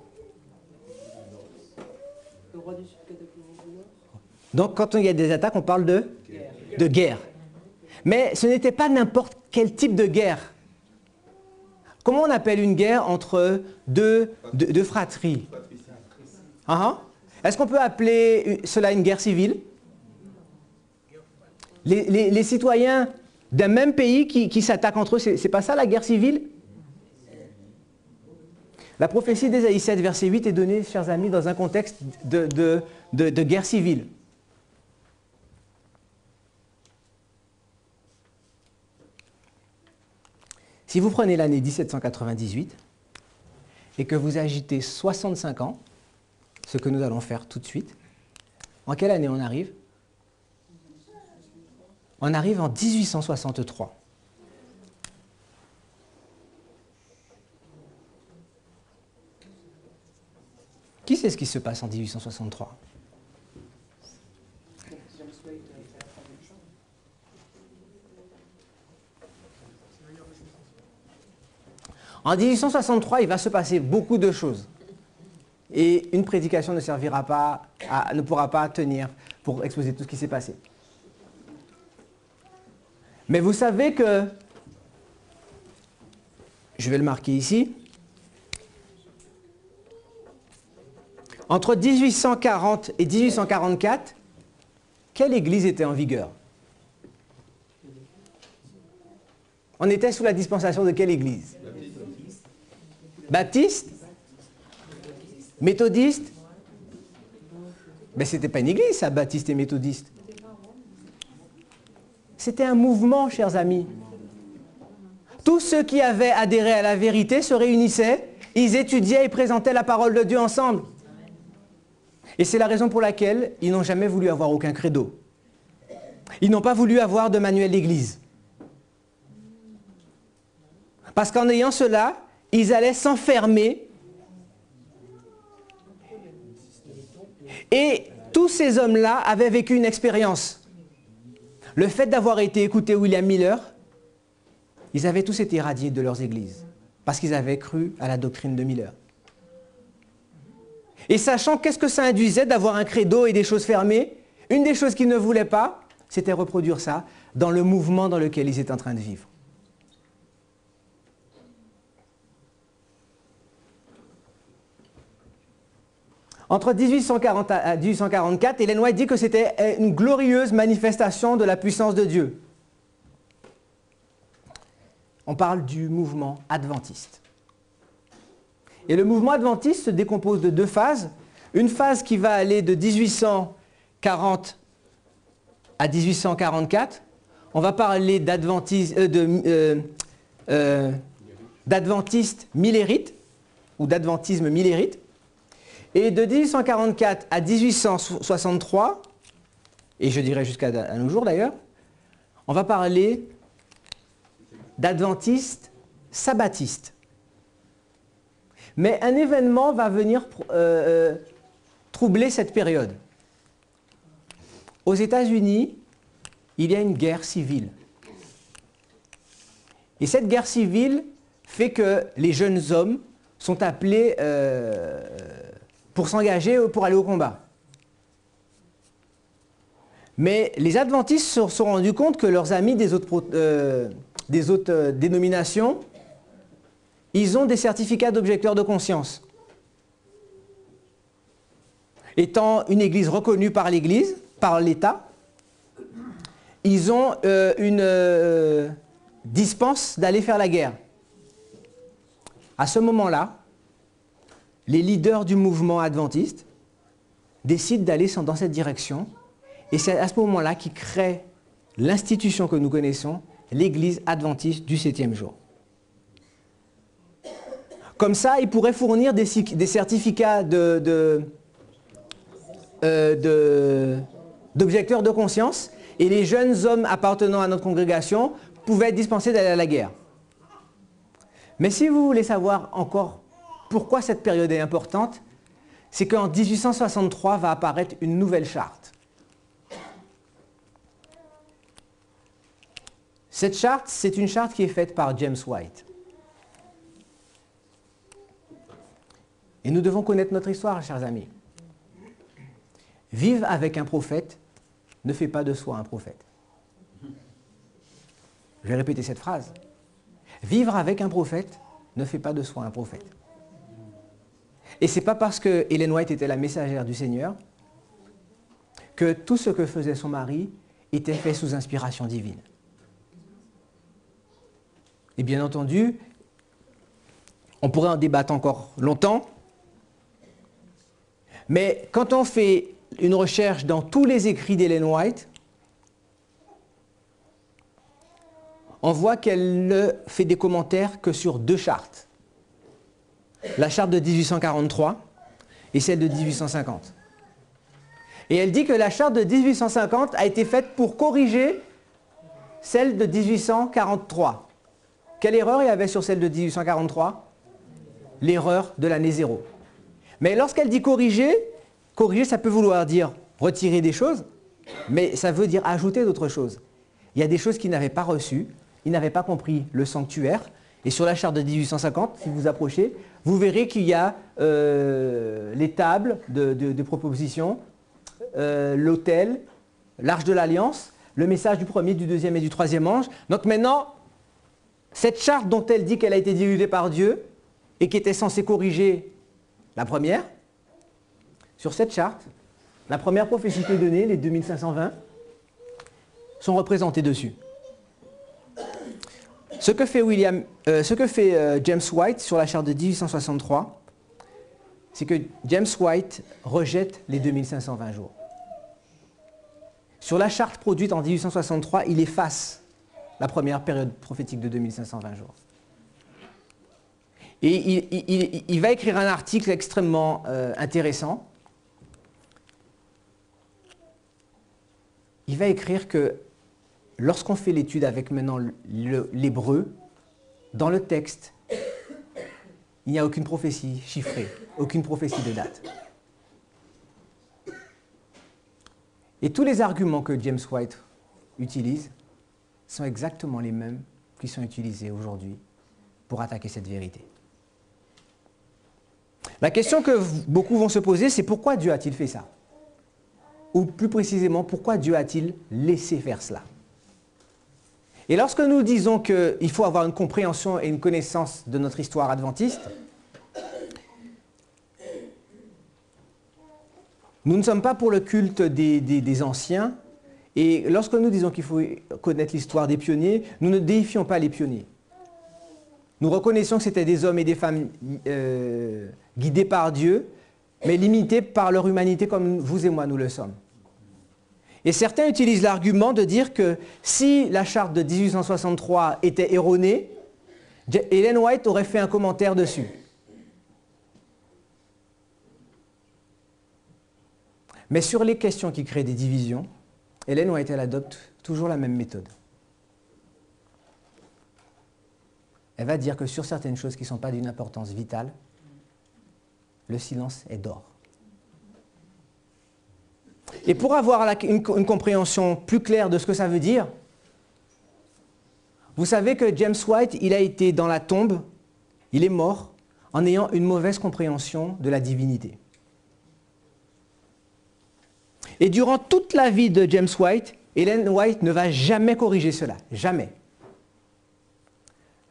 Donc quand il y a des attaques, on parle de guerre. Mais ce n'était pas n'importe quel type de guerre. Comment on appelle une guerre entre deux fratries? Est-ce qu'on peut appeler cela une guerre civile? Les citoyens d'un même pays qui s'attaquent entre eux, c'est pas ça la guerre civile? La prophétie d'Ésaïe 7, verset 8 est donnée, chers amis, dans un contexte de guerre civile. Si vous prenez l'année 1798 et que vous agitez 65 ans, ce que nous allons faire tout de suite, en quelle année on arrive? On arrive en 1863. Qui sait ce qui se passe en 1863? En 1863, il va se passer beaucoup de choses. Et une prédication ne pourra pas tenir pour exposer tout ce qui s'est passé. Mais vous savez que, je vais le marquer ici, entre 1840 et 1844, quelle église était en vigueur? On était sous la dispensation de quelle église? Baptiste? Méthodiste? Mais ce n'était pas une église, ça, baptiste et méthodiste. C'était un mouvement, chers amis. Tous ceux qui avaient adhéré à la vérité se réunissaient, ils étudiaient et présentaient la parole de Dieu ensemble. Et c'est la raison pour laquelle ils n'ont jamais voulu avoir aucun credo. Ils n'ont pas voulu avoir de manuel d'église. Parce qu'en ayant cela, ils allaient s'enfermer. Et tous ces hommes-là avaient vécu une expérience. Le fait d'avoir été écouté William Miller ils avaient tous été radiés de leurs églises parce qu'ils avaient cru à la doctrine de Miller. Et sachant qu'est-ce que ça induisait d'avoir un credo et des choses fermées, une des choses qu'ils ne voulaient pas, c'était reproduire ça dans le mouvement dans lequel ils étaient en train de vivre. Entre 1840 à 1844, Ellen White dit que c'était une glorieuse manifestation de la puissance de Dieu. On parle du mouvement adventiste. Et le mouvement adventiste se décompose de deux phases. Une phase qui va aller de 1840 à 1844. On va parler d'adventistes millérites ou d'adventisme millérite. Et de 1844 à 1863, et je dirais jusqu'à nos jours d'ailleurs, on va parler d'adventistes sabbatistes. Mais un événement va venir troubler cette période. Aux États-Unis, il y a une guerre civile. Et cette guerre civile fait que les jeunes hommes sont appelés pour s'engager ou pour aller au combat. Mais les adventistes se sont rendus compte que leurs amis des autres dénominations, ils ont des certificats d'objecteurs de conscience. Étant une église reconnue par l'Église, par l'État, ils ont une dispense d'aller faire la guerre. À ce moment-là, les leaders du mouvement adventiste décident d'aller dans cette direction, et c'est à ce moment-là qu'ils créent l'institution que nous connaissons, l'Église adventiste du 7e jour. Comme ça, ils pourraient fournir des certificats d'objecteurs de conscience, et les jeunes hommes appartenant à notre congrégation pouvaient être dispensés d'aller à la guerre. Mais si vous voulez savoir encore pourquoi cette période est importante, c'est qu'en 1863 va apparaître une nouvelle charte. Cette charte, c'est une charte qui est faite par James White. Et nous devons connaître notre histoire, chers amis. Vivre avec un prophète ne fait pas de soi un prophète. Je vais répéter cette phrase. Vivre avec un prophète ne fait pas de soi un prophète. Et ce n'est pas parce que Ellen White était la messagère du Seigneur que tout ce que faisait son mari était fait sous inspiration divine. Et bien entendu, on pourrait en débattre encore longtemps, mais quand on fait une recherche dans tous les écrits d'Ellen White, on voit qu'elle ne fait des commentaires que sur deux chartes. La charte de 1843 et celle de 1850. Et elle dit que la charte de 1850 a été faite pour corriger celle de 1843. Quelle erreur il y avait sur celle de 1843? L'erreur de l'année 0. Mais lorsqu'elle dit corriger, corriger ça peut vouloir dire retirer des choses, mais ça veut dire ajouter d'autres choses. Il y a des choses qu'ils n'avaient pas reçues, ils n'avaient pas compris le sanctuaire, et sur la charte de 1850, si vous approchez, vous verrez qu'il y a les tables de propositions, l'autel, l'arche de l'alliance, le message du premier, du deuxième et du troisième ange. Donc maintenant, cette charte dont elle dit qu'elle a été dirigée par Dieu et qui était censée corriger la première, sur cette charte, la première prophétie qui est donnée, les 2520, sont représentées dessus. Ce que fait James White sur la charte de 1863, c'est que James White rejette les 2520 jours. Sur la charte produite en 1863, il efface la première période prophétique de 2520 jours. Et il va écrire un article extrêmement intéressant. Il va écrire que lorsqu'on fait l'étude avec maintenant l'hébreu, dans le texte, il n'y a aucune prophétie chiffrée, aucune prophétie de date. Et tous les arguments que James White utilise sont exactement les mêmes qui sont utilisés aujourd'hui pour attaquer cette vérité. La question que beaucoup vont se poser, c'est pourquoi Dieu a-t-il fait ça? Ou plus précisément, pourquoi Dieu a-t-il laissé faire cela? Et lorsque nous disons qu'il faut avoir une compréhension et une connaissance de notre histoire adventiste, nous ne sommes pas pour le culte des anciens. Et lorsque nous disons qu'il faut connaître l'histoire des pionniers, nous ne déifions pas les pionniers. Nous reconnaissons que c'était des hommes et des femmes guidés par Dieu, mais limités par leur humanité comme vous et moi nous le sommes. Et certains utilisent l'argument de dire que si la charte de 1863 était erronée, Ellen White aurait fait un commentaire dessus. Mais sur les questions qui créent des divisions, Ellen White, elle adopte toujours la même méthode. Elle va dire que sur certaines choses qui ne sont pas d'une importance vitale, le silence est d'or. Et pour avoir une compréhension plus claire de ce que ça veut dire, vous savez que James White, il a été dans la tombe, il est mort, en ayant une mauvaise compréhension de la divinité. Et durant toute la vie de James White, Ellen White ne va jamais corriger cela, jamais.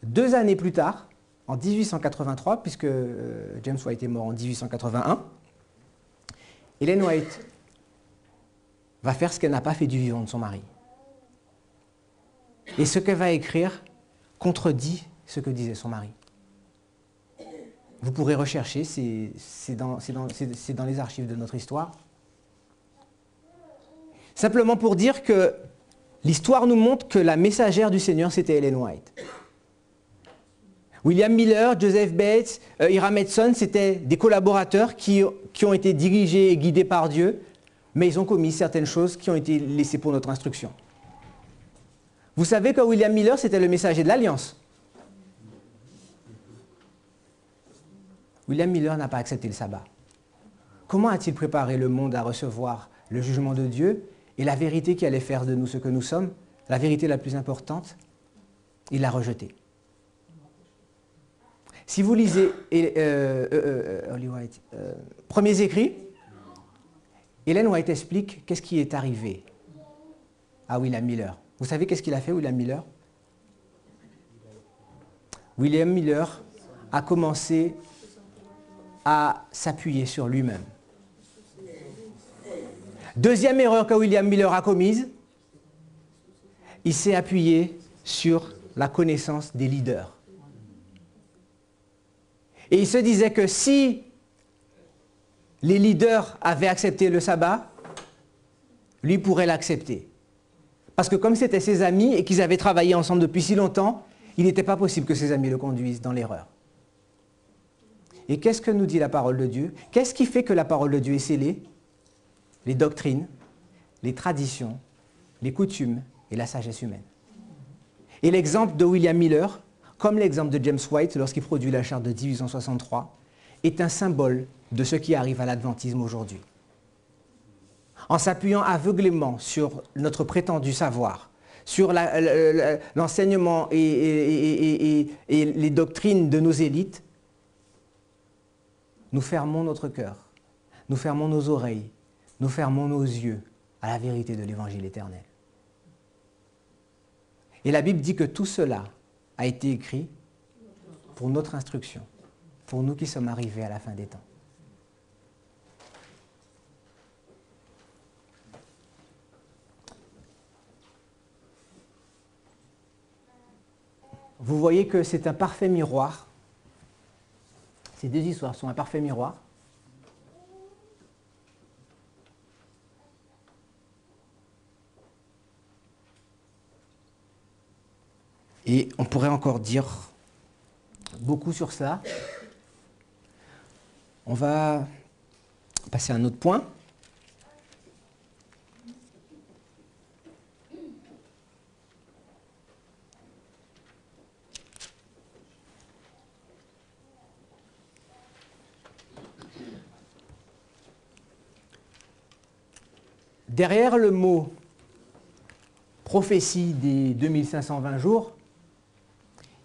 2 années plus tard, en 1883, puisque James White est mort en 1881, Ellen White va faire ce qu'elle n'a pas fait du vivant de son mari. Et ce qu'elle va écrire contredit ce que disait son mari. Vous pourrez rechercher, c'est dans les archives de notre histoire. Simplement pour dire que l'histoire nous montre que la messagère du Seigneur, c'était Ellen White. William Miller, Joseph Bates, Hiram Edson, c'était des collaborateurs qui ont été dirigés et guidés par Dieu, mais ils ont commis certaines choses qui ont été laissées pour notre instruction. Vous savez que William Miller, c'était le messager de l'Alliance. William Miller n'a pas accepté le sabbat. Comment a-t-il préparé le monde à recevoir le jugement de Dieu et la vérité qui allait faire de nous ce que nous sommes, la vérité la plus importante? Il l'a rejetée. Si vous lisez Premiers écrits, Ellen White explique qu'est-ce qui est arrivé à William Miller. Vous savez qu'est-ce qu'il a fait, William Miller? William Miller a commencé à s'appuyer sur lui-même. Deuxième erreur que William Miller a commise, il s'est appuyé sur la connaissance des leaders. Et il se disait que si les leaders avaient accepté le sabbat, lui pourrait l'accepter. Parce que comme c'était ses amis et qu'ils avaient travaillé ensemble depuis si longtemps, il n'était pas possible que ses amis le conduisent dans l'erreur. Et qu'est-ce que nous dit la parole de Dieu? Qu'est-ce qui fait que la parole de Dieu est scellée? Les doctrines, les traditions, les coutumes et la sagesse humaine. Et l'exemple de William Miller, comme l'exemple de James White lorsqu'il produit la charte de 1863, est un symbole de ce qui arrive à l'adventisme aujourd'hui. En s'appuyant aveuglément sur notre prétendu savoir, sur l'enseignement et les doctrines de nos élites, nous fermons notre cœur, nous fermons nos oreilles, nous fermons nos yeux à la vérité de l'évangile éternel. Et la Bible dit que tout cela a été écrit pour notre instruction, pour nous qui sommes arrivés à la fin des temps. Vous voyez que c'est un parfait miroir. Ces deux histoires sont un parfait miroir. Et on pourrait encore dire beaucoup sur ça. On va passer à un autre point. Derrière le mot prophétie des 2520 jours,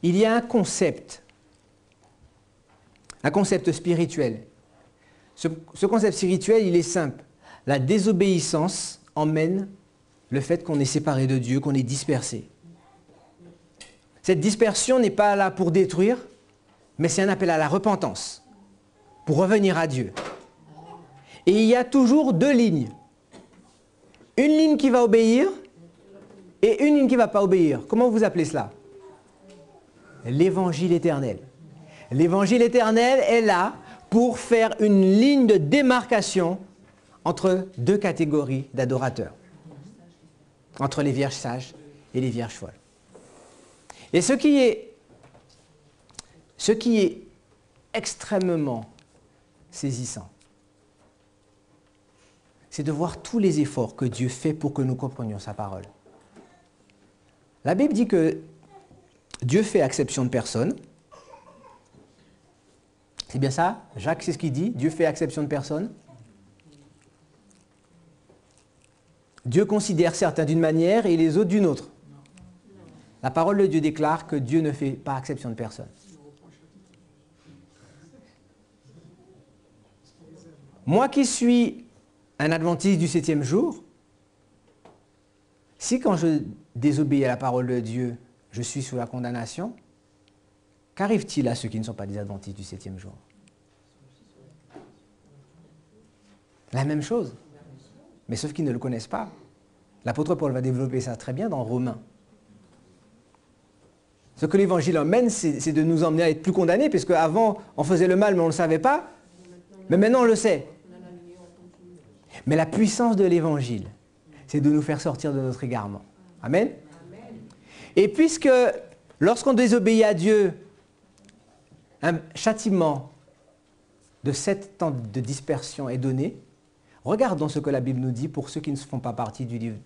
il y a un concept spirituel. Ce concept spirituel, il est simple. La désobéissance emmène le fait qu'on est séparé de Dieu, qu'on est dispersé. Cette dispersion n'est pas là pour détruire, mais c'est un appel à la repentance, pour revenir à Dieu. Et il y a toujours deux lignes. Une ligne qui va obéir et une ligne qui ne va pas obéir. Comment vous appelez cela? L'évangile éternel. L'évangile éternel est là pour faire une ligne de démarcation entre deux catégories d'adorateurs. Entre les vierges sages et les vierges folles. Et ce qui est extrêmement saisissant, c'est de voir tous les efforts que Dieu fait pour que nous comprenions sa parole. La Bible dit que Dieu fait exception de personne. C'est bien ça? Jacques, c'est ce qu'il dit? Dieu fait exception de personne. Dieu considère certains d'une manière et les autres d'une autre. La parole de Dieu déclare que Dieu ne fait pas exception de personne. Moi qui suis un adventiste du 7e jour, si quand je désobéis à la parole de Dieu, je suis sous la condamnation, qu'arrive-t-il à ceux qui ne sont pas des adventistes du 7e jour? La même chose, mais sauf qu'ils ne le connaissent pas. L'apôtre Paul va développer ça très bien dans Romains. Ce que l'évangile emmène, c'est de nous emmener à être plus condamnés, puisque avant on faisait le mal mais on ne le savait pas, mais maintenant on le sait. Mais la puissance de l'évangile, c'est de nous faire sortir de notre égarement. Amen. Et puisque lorsqu'on désobéit à Dieu, un châtiment de 7 ans de dispersion est donné, regardons ce que la Bible nous dit pour ceux qui ne font pas partie du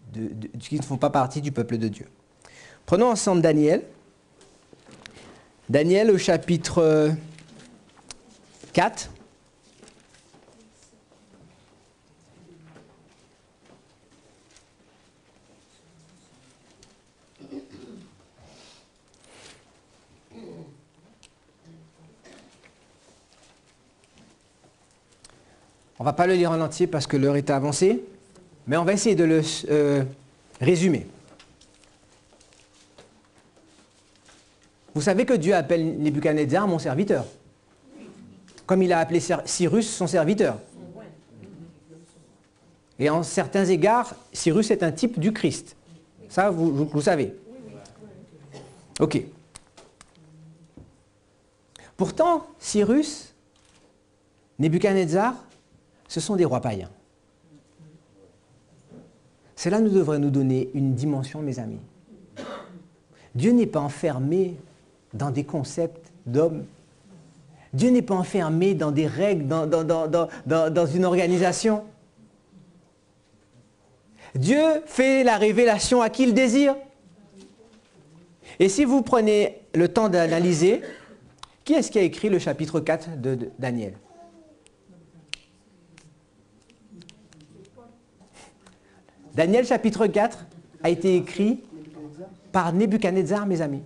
peuple de Dieu. Prenons ensemble Daniel. Daniel au chapitre 4. On ne va pas le lire en entier parce que l'heure est avancée, mais on va essayer de le résumer. Vous savez que Dieu appelle Nebuchadnezzar mon serviteur, comme il a appelé Cyrus son serviteur. Et en certains égards, Cyrus est un type du Christ. Ça, vous savez. Ok. Pourtant, Cyrus, Nebuchadnezzar, ce sont des rois païens. Cela nous devrait nous donner une dimension, mes amis. Dieu n'est pas enfermé dans des concepts d'hommes. Dieu n'est pas enfermé dans des règles, dans une organisation. Dieu fait la révélation à qui il désire. Et si vous prenez le temps d'analyser, qui est-ce qui a écrit le chapitre 4 de Daniel? Daniel chapitre 4 a été écrit par Nebuchadnezzar, mes amis.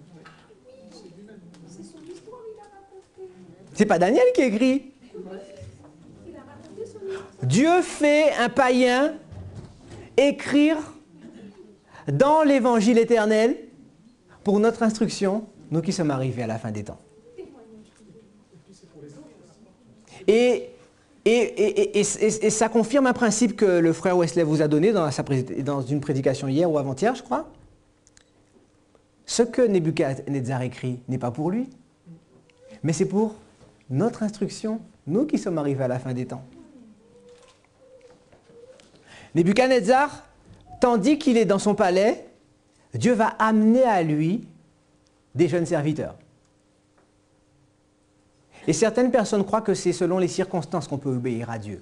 C'est pas Daniel qui écrit. Dieu fait un païen écrire dans l'évangile éternel pour notre instruction, nous qui sommes arrivés à la fin des temps. Et ça confirme un principe que le frère Wesley vous a donné dans une prédication hier ou avant-hier, je crois. Ce que Nebuchadnezzar écrit n'est pas pour lui, mais c'est pour notre instruction, nous qui sommes arrivés à la fin des temps. Nebuchadnezzar, tandis qu'il est dans son palais, Dieu va amener à lui des jeunes serviteurs. Et certaines personnes croient que c'est selon les circonstances qu'on peut obéir à Dieu.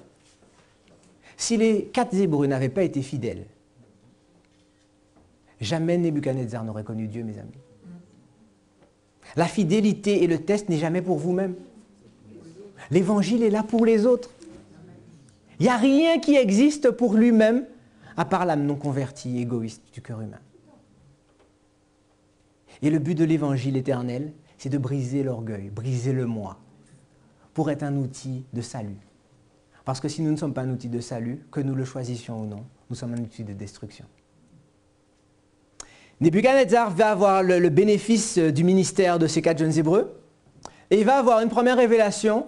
Si les 4 Hébreux n'avaient pas été fidèles, jamais Nebuchadnezzar n'aurait connu Dieu, mes amis. La fidélité et le test n'est jamais pour vous-même. L'évangile est là pour les autres. Il n'y a rien qui existe pour lui-même à part l'âme non convertie, égoïste du cœur humain. Et le but de l'évangile éternel, c'est de briser l'orgueil, briser le moi, pour être un outil de salut. Parce que si nous ne sommes pas un outil de salut, que nous le choisissions ou non, nous sommes un outil de destruction. Nebuchadnezzar va avoir le bénéfice du ministère de ces 4 jeunes Hébreux, et il va avoir une première révélation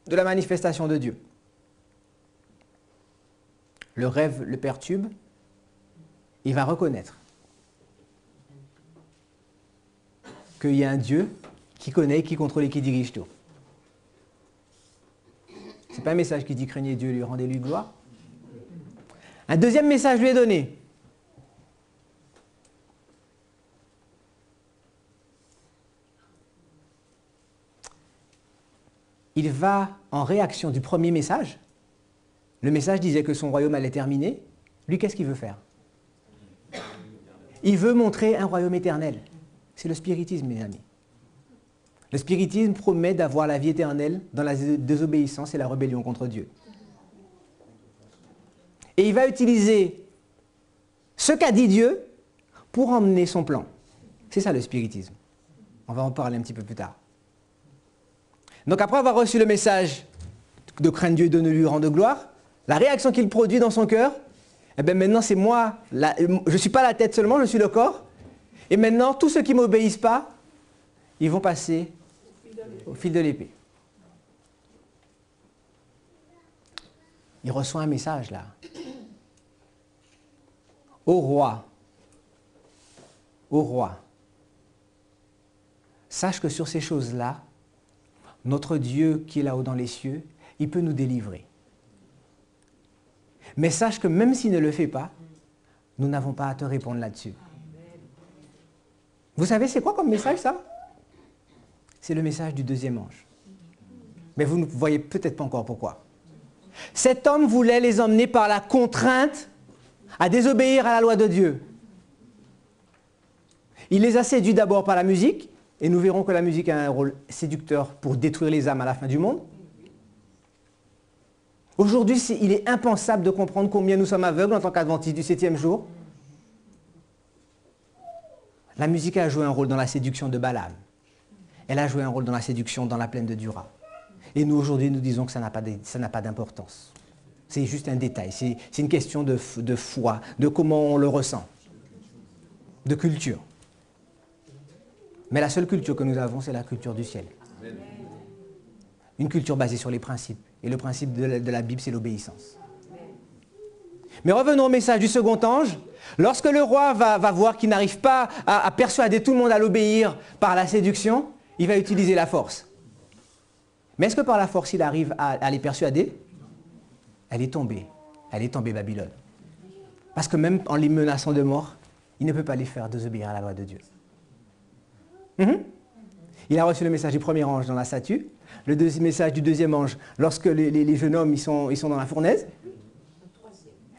de la manifestation de Dieu. Le rêve le perturbe, il va reconnaître qu'il y a un Dieu qui connaît, qui contrôle et qui dirige tout. Ce n'est pas un message qui dit craignez Dieu, lui rendez-lui gloire. Un deuxième message lui est donné. Il va, en réaction du premier message, le message disait que son royaume allait terminer. Lui, qu'est-ce qu'il veut faire? Il veut montrer un royaume éternel. C'est le spiritisme, mes amis. Le spiritisme promet d'avoir la vie éternelle dans la désobéissance et la rébellion contre Dieu. Et il va utiliser ce qu'a dit Dieu pour emmener son plan. C'est ça le spiritisme. On va en parler un petit peu plus tard. Donc après avoir reçu le message de craindre Dieu et de ne lui rendre gloire, la réaction qu'il produit dans son cœur, eh bien maintenant c'est moi, je ne suis pas la tête seulement, je suis le corps. Et maintenant, tous ceux qui ne m'obéissent pas, ils vont passer au fil de l'épée. Il reçoit un message là. Ô roi, sache que sur ces choses-là, notre Dieu qui est là-haut dans les cieux, il peut nous délivrer. Mais sache que même s'il ne le fait pas, nous n'avons pas à te répondre là-dessus. Vous savez, c'est quoi comme message ça? C'est le message du deuxième ange. Mais vous ne voyez peut-être pas encore pourquoi. Cet homme voulait les emmener par la contrainte à désobéir à la loi de Dieu. Il les a séduits d'abord par la musique, et nous verrons que la musique a un rôle séducteur pour détruire les âmes à la fin du monde. Aujourd'hui, il est impensable de comprendre combien nous sommes aveugles en tant qu'adventistes du 7e jour. La musique a joué un rôle dans la séduction de Balaam. Elle a joué un rôle dans la séduction dans la plaine de Dura. Et nous, aujourd'hui, nous disons que ça n'a pas d'importance. C'est juste un détail. C'est une question de foi, de comment on le ressent, de culture. Mais la seule culture que nous avons, c'est la culture du ciel. Une culture basée sur les principes. Et le principe de la Bible, c'est l'obéissance. Mais revenons au message du second ange. Lorsque le roi va voir qu'il n'arrive pas à persuader tout le monde à l'obéir par la séduction, il va utiliser la force. Mais est-ce que par la force, il arrive à les persuader? Elle est tombée. Elle est tombée, Babylone. Parce que même en les menaçant de mort, il ne peut pas les faire désobéir à la loi de Dieu. Il a reçu le message du premier ange dans la statue, le message du deuxième ange lorsque les jeunes hommes ils sont dans la fournaise.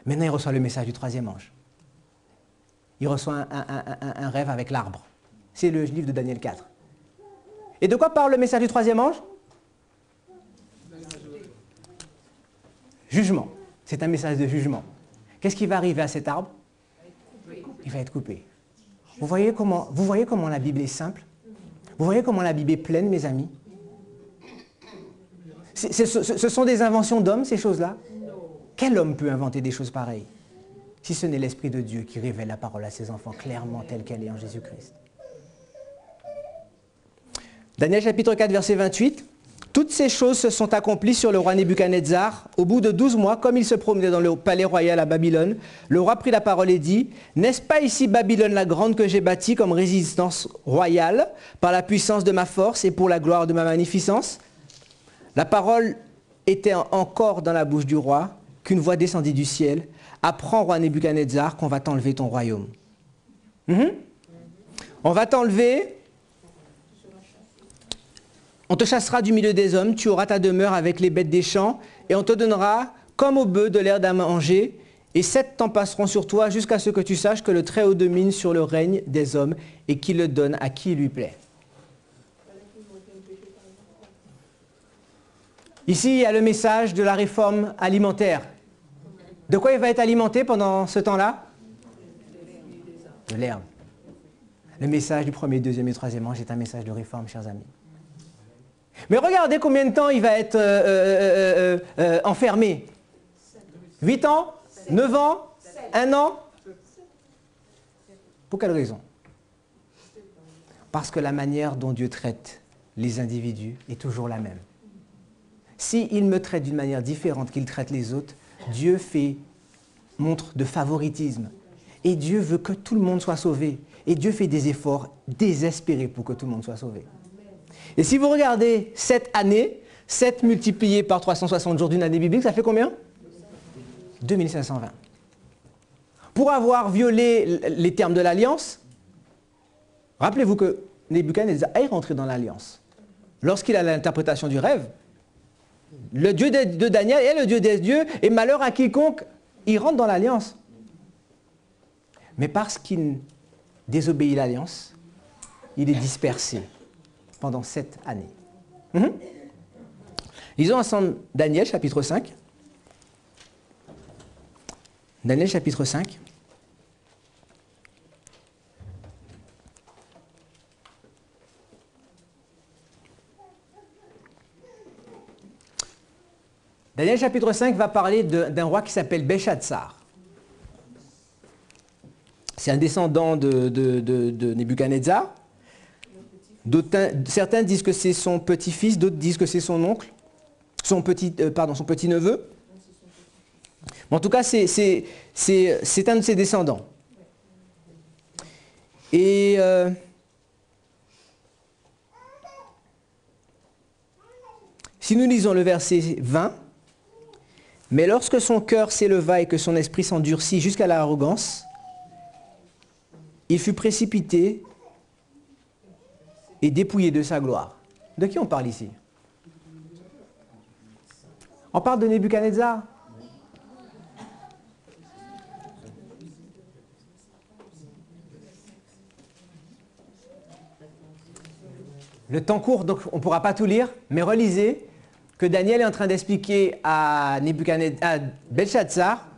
Maintenant, il reçoit le message du troisième ange. Il reçoit un rêve avec l'arbre. C'est le livre de Daniel 4. Et de quoi parle le message du troisième ange? Jugement. C'est un message de jugement. Qu'est-ce qui va arriver à cet arbre? Il va être coupé. Vous voyez comment la Bible est simple? Vous voyez comment la Bible est pleine, mes amis? Ce sont des inventions d'hommes, ces choses-là? Quel homme peut inventer des choses pareilles? Si ce n'est l'Esprit de Dieu qui révèle la parole à ses enfants clairement telle qu'elle est en Jésus-Christ. Daniel chapitre 4, verset 28. Toutes ces choses se sont accomplies sur le roi Nebuchadnezzar. Au bout de 12 mois, comme il se promenait dans le palais royal à Babylone, le roi prit la parole et dit « N'est-ce pas ici Babylone la grande que j'ai bâtie comme résidence royale, par la puissance de ma force et pour la gloire de ma magnificence ?» La parole était encore dans la bouche du roi, qu'une voix descendit du ciel. « Apprends, roi Nebuchadnezzar, qu'on va t'enlever ton royaume. » On va t'enlever... On te chassera du milieu des hommes, tu auras ta demeure avec les bêtes des champs, et on te donnera, comme au bœuf, de l'herbe à manger, et 7 temps passeront sur toi, jusqu'à ce que tu saches que le Très-Haut domine sur le règne des hommes, et qu'il le donne à qui il lui plaît. Ici, il y a le message de la réforme alimentaire. De quoi il va être alimenté pendant ce temps-là? De l'herbe. Le message du premier, deuxième et troisième ange est un message de réforme, chers amis. Mais regardez combien de temps il va être enfermé. 8 ans? 9 ans? 1 an? Pour quelle raison? Parce que la manière dont Dieu traite les individus est toujours la même. S'il me traite d'une manière différente qu'il traite les autres, Dieu montre de favoritisme. Et Dieu veut que tout le monde soit sauvé. Et Dieu fait des efforts désespérés pour que tout le monde soit sauvé. Et si vous regardez cette année, 7 multiplié par 360 jours d'une année biblique, ça fait combien? 2520. Pour avoir violé les termes de l'alliance, rappelez-vous que Nebuchadnezzar est rentré dans l'alliance. Lorsqu'il a l'interprétation du rêve, le Dieu de Daniel est le Dieu des dieux, et malheur à quiconque, il rentre dans l'alliance. Mais parce qu'il désobéit l'alliance, il est dispersé pendant 7 années. Lisons ensemble Daniel chapitre 5. Daniel chapitre 5. Daniel chapitre 5 va parler d'un roi qui s'appelle Belchatsar. C'est un descendant de Nebuchadnezzar. Certains disent que c'est son petit-fils, d'autres disent que c'est son oncle, son petit-neveu. En tout cas, c'est un de ses descendants. Et si nous lisons le verset 20, « Mais lorsque son cœur s'éleva et que son esprit s'endurcit jusqu'à l'arrogance, il fut précipité et dépouillé de sa gloire. » De qui on parle ici? On parle de Nebuchadnezzar. Le temps court, donc on ne pourra pas tout lire, mais relisez que Daniel est en train d'expliquer à Belchatsar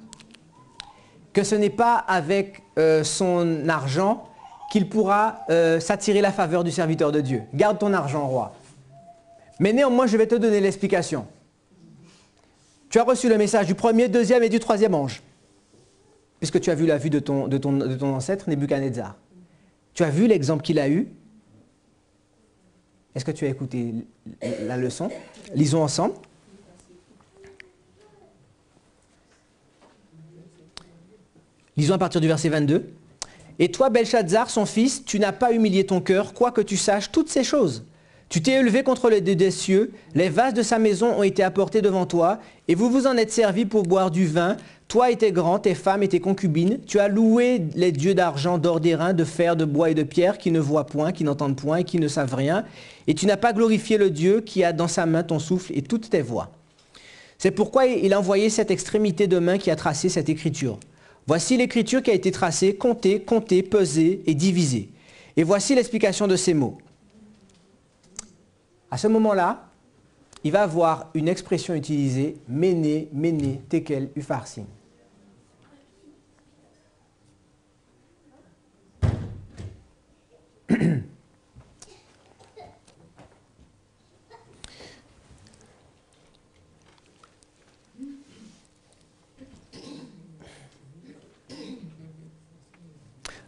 que ce n'est pas avec son argent qu'il pourra s'attirer la faveur du serviteur de Dieu. Garde ton argent, roi. Mais néanmoins, je vais te donner l'explication. Tu as reçu le message du premier, deuxième et du troisième ange, puisque tu as vu la vue de ton ancêtre Nebuchadnezzar. Tu as vu l'exemple qu'il a eu. Est-ce que tu as écouté la leçon? Lisons ensemble. Lisons à partir du verset 22. « Et toi, Belchatsar, son fils, tu n'as pas humilié ton cœur, quoique tu saches toutes ces choses. Tu t'es élevé contre le Dieu des cieux, les vases de sa maison ont été apportés devant toi, et vous vous en êtes servis pour boire du vin, toi et tes grands, tes femmes et tes concubines. Tu as loué les dieux d'argent, d'or, d'airain, de fer, de bois et de pierre, qui ne voient point, qui n'entendent point et qui ne savent rien. Et tu n'as pas glorifié le Dieu qui a dans sa main ton souffle et toutes tes voix. C'est pourquoi il a envoyé cette extrémité de main qui a tracé cette écriture. Voici l'écriture qui a été tracée, comptée, pesée et divisée. Et voici l'explication de ces mots. À ce moment-là, il va avoir une expression utilisée, méné, tekel, upharsin.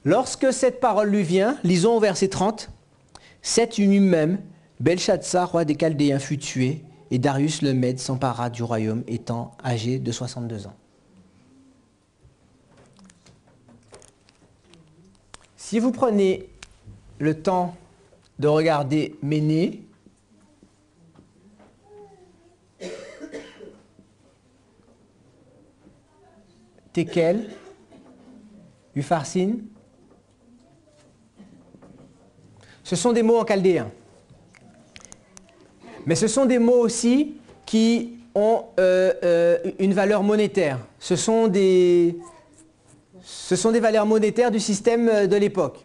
Lorsque cette parole lui vient, lisons au verset 30, « Cette nuit même, Belchatsar, roi des Chaldéens, fut tué, et Darius le Mède s'empara du royaume, étant âgé de 62 ans. » Si vous prenez le temps de regarder Méné, Tekel, Upharsin, ce sont des mots en chaldéen. Mais ce sont des mots aussi qui ont une valeur monétaire. Ce sont des valeurs monétaires du système de l'époque.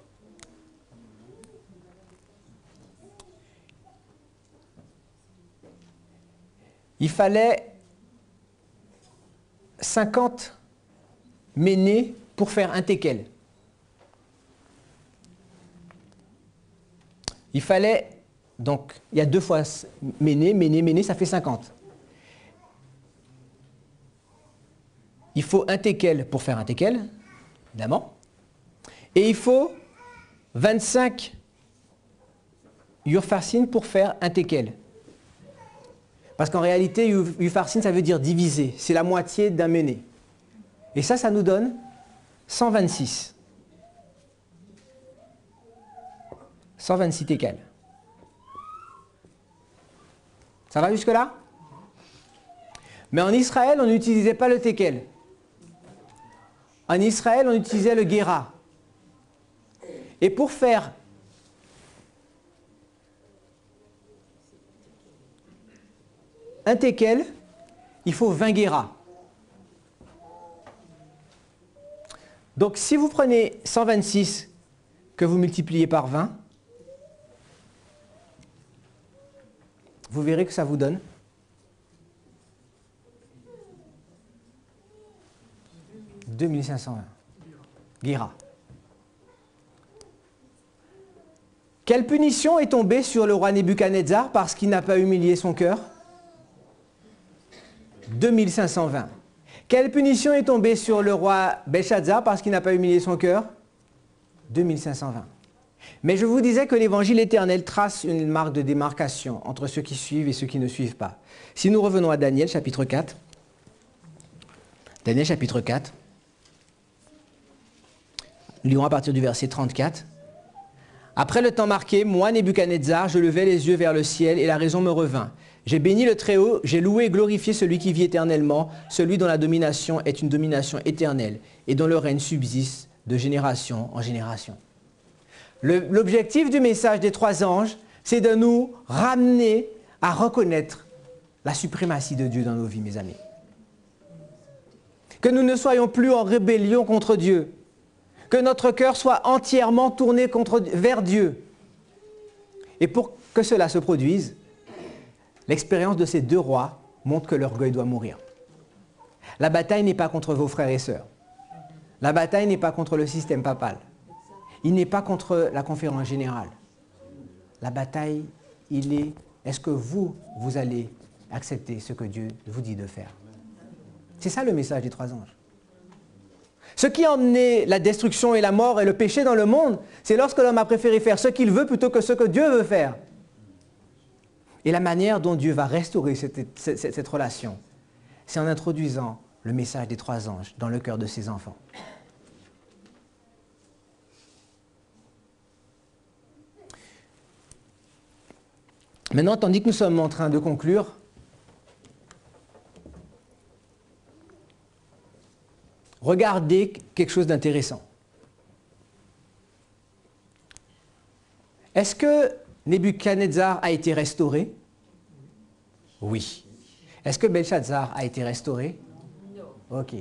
Il fallait 50 ménés pour faire un tekel. Il fallait, donc, il y a 2 fois méné, ça fait 50. Il faut un teckel pour faire un teckel, évidemment. Et il faut 25 Upharsin pour faire un teckel. Parce qu'en réalité, Upharsin, ça veut dire diviser. C'est la moitié d'un méné. Et ça nous donne 126. 126 tekel. Ça va jusque-là? Mais en Israël, on n'utilisait pas le tekel. En Israël, on utilisait le guéra. Et pour faire un tekel, il faut 20 guéras. Donc si vous prenez 126 que vous multipliez par 20, vous verrez que ça vous donne 2520 guéras. Quelle punition est tombée sur le roi Nebuchadnezzar parce qu'il n'a pas humilié son cœur? 2520. Quelle punition est tombée sur le roi Belshazzar parce qu'il n'a pas humilié son cœur? 2520. Mais je vous disais que l'évangile éternel trace une marque de démarcation entre ceux qui suivent et ceux qui ne suivent pas. Si nous revenons à Daniel chapitre 4, Daniel chapitre 4, nous lirons à partir du verset 34. Après le temps marqué, moi, Nebuchadnezzar, je levai les yeux vers le ciel et la raison me revint. J'ai béni le Très-Haut, j'ai loué et glorifié celui qui vit éternellement, celui dont la domination est une domination éternelle et dont le règne subsiste de génération en génération. L'objectif du message des 3 anges, c'est de nous ramener à reconnaître la suprématie de Dieu dans nos vies, mes amis. Que nous ne soyons plus en rébellion contre Dieu. Que notre cœur soit entièrement tourné vers Dieu. Et pour que cela se produise, l'expérience de ces 2 rois montre que l'orgueil doit mourir. La bataille n'est pas contre vos frères et sœurs. La bataille n'est pas contre le système papal. Il n'est pas contre la conférence générale. La bataille, est-ce que vous allez accepter ce que Dieu vous dit de faire? C'est ça le message des 3 anges. Ce qui a emmené la destruction et la mort et le péché dans le monde, c'est lorsque l'homme a préféré faire ce qu'il veut plutôt que ce que Dieu veut faire. Et la manière dont Dieu va restaurer cette relation, c'est en introduisant le message des 3 anges dans le cœur de ses enfants. Maintenant, tandis que nous sommes en train de conclure, regardez quelque chose d'intéressant. Est-ce que Nebuchadnezzar a été restauré? Oui. Est-ce que Belshazzar a été restauré? Non. Ok.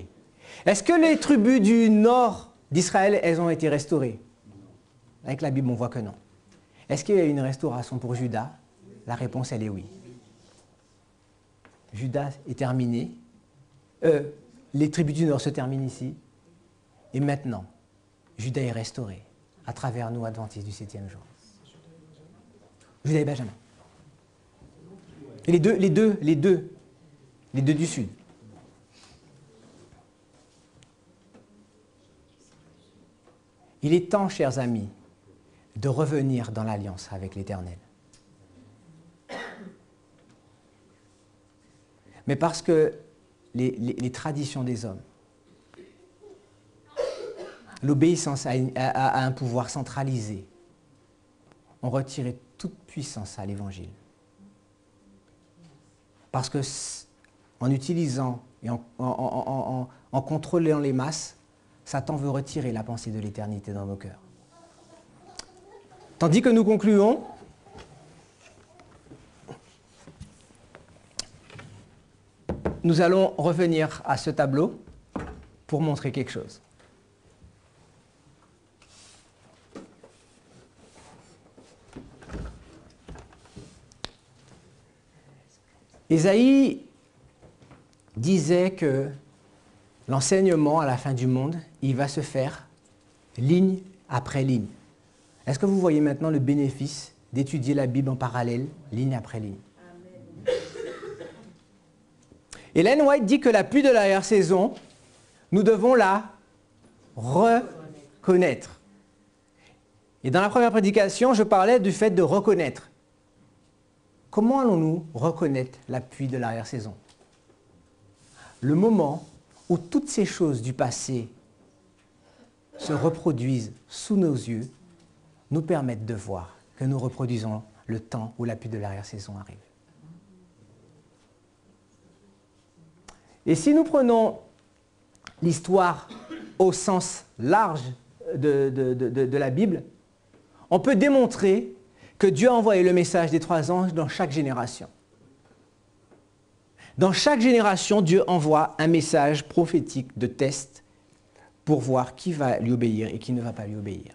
Est-ce que les tribus du nord d'Israël, elles ont été restaurées? Avec la Bible, on voit que non. Est-ce qu'il y a eu une restauration pour Juda? La réponse, elle est oui. Juda est terminé. Les tribus du nord se terminent ici. Et maintenant, Juda est restauré à travers nous, adventistes du 7e jour. Juda et Benjamin. Et les deux du sud. Il est temps, chers amis, de revenir dans l'alliance avec l'Éternel. Mais parce que les traditions des hommes, l'obéissance à un pouvoir centralisé, ont retiré toute puissance à l'Évangile. Parce que en utilisant et en contrôlant les masses, Satan veut retirer la pensée de l'éternité dans nos cœurs. Tandis que nous concluons, nous allons revenir à ce tableau pour montrer quelque chose. Ésaïe disait que l'enseignement à la fin du monde, il va se faire ligne après ligne. Est-ce que vous voyez maintenant le bénéfice d'étudier la Bible en parallèle, ligne après ligne. Ellen White dit que la pluie de l'arrière-saison, nous devons la reconnaître. Et dans la première prédication, je parlais du fait de reconnaître. Comment allons-nous reconnaître la pluie de l'arrière-saison? Le moment où toutes ces choses du passé se reproduisent sous nos yeux nous permettent de voir que nous reproduisons le temps où la pluie de l'arrière-saison arrive. Et si nous prenons l'histoire au sens large de la Bible, on peut démontrer que Dieu a envoyé le message des 3 anges dans chaque génération. Dans chaque génération, Dieu envoie un message prophétique de test pour voir qui va lui obéir et qui ne va pas lui obéir.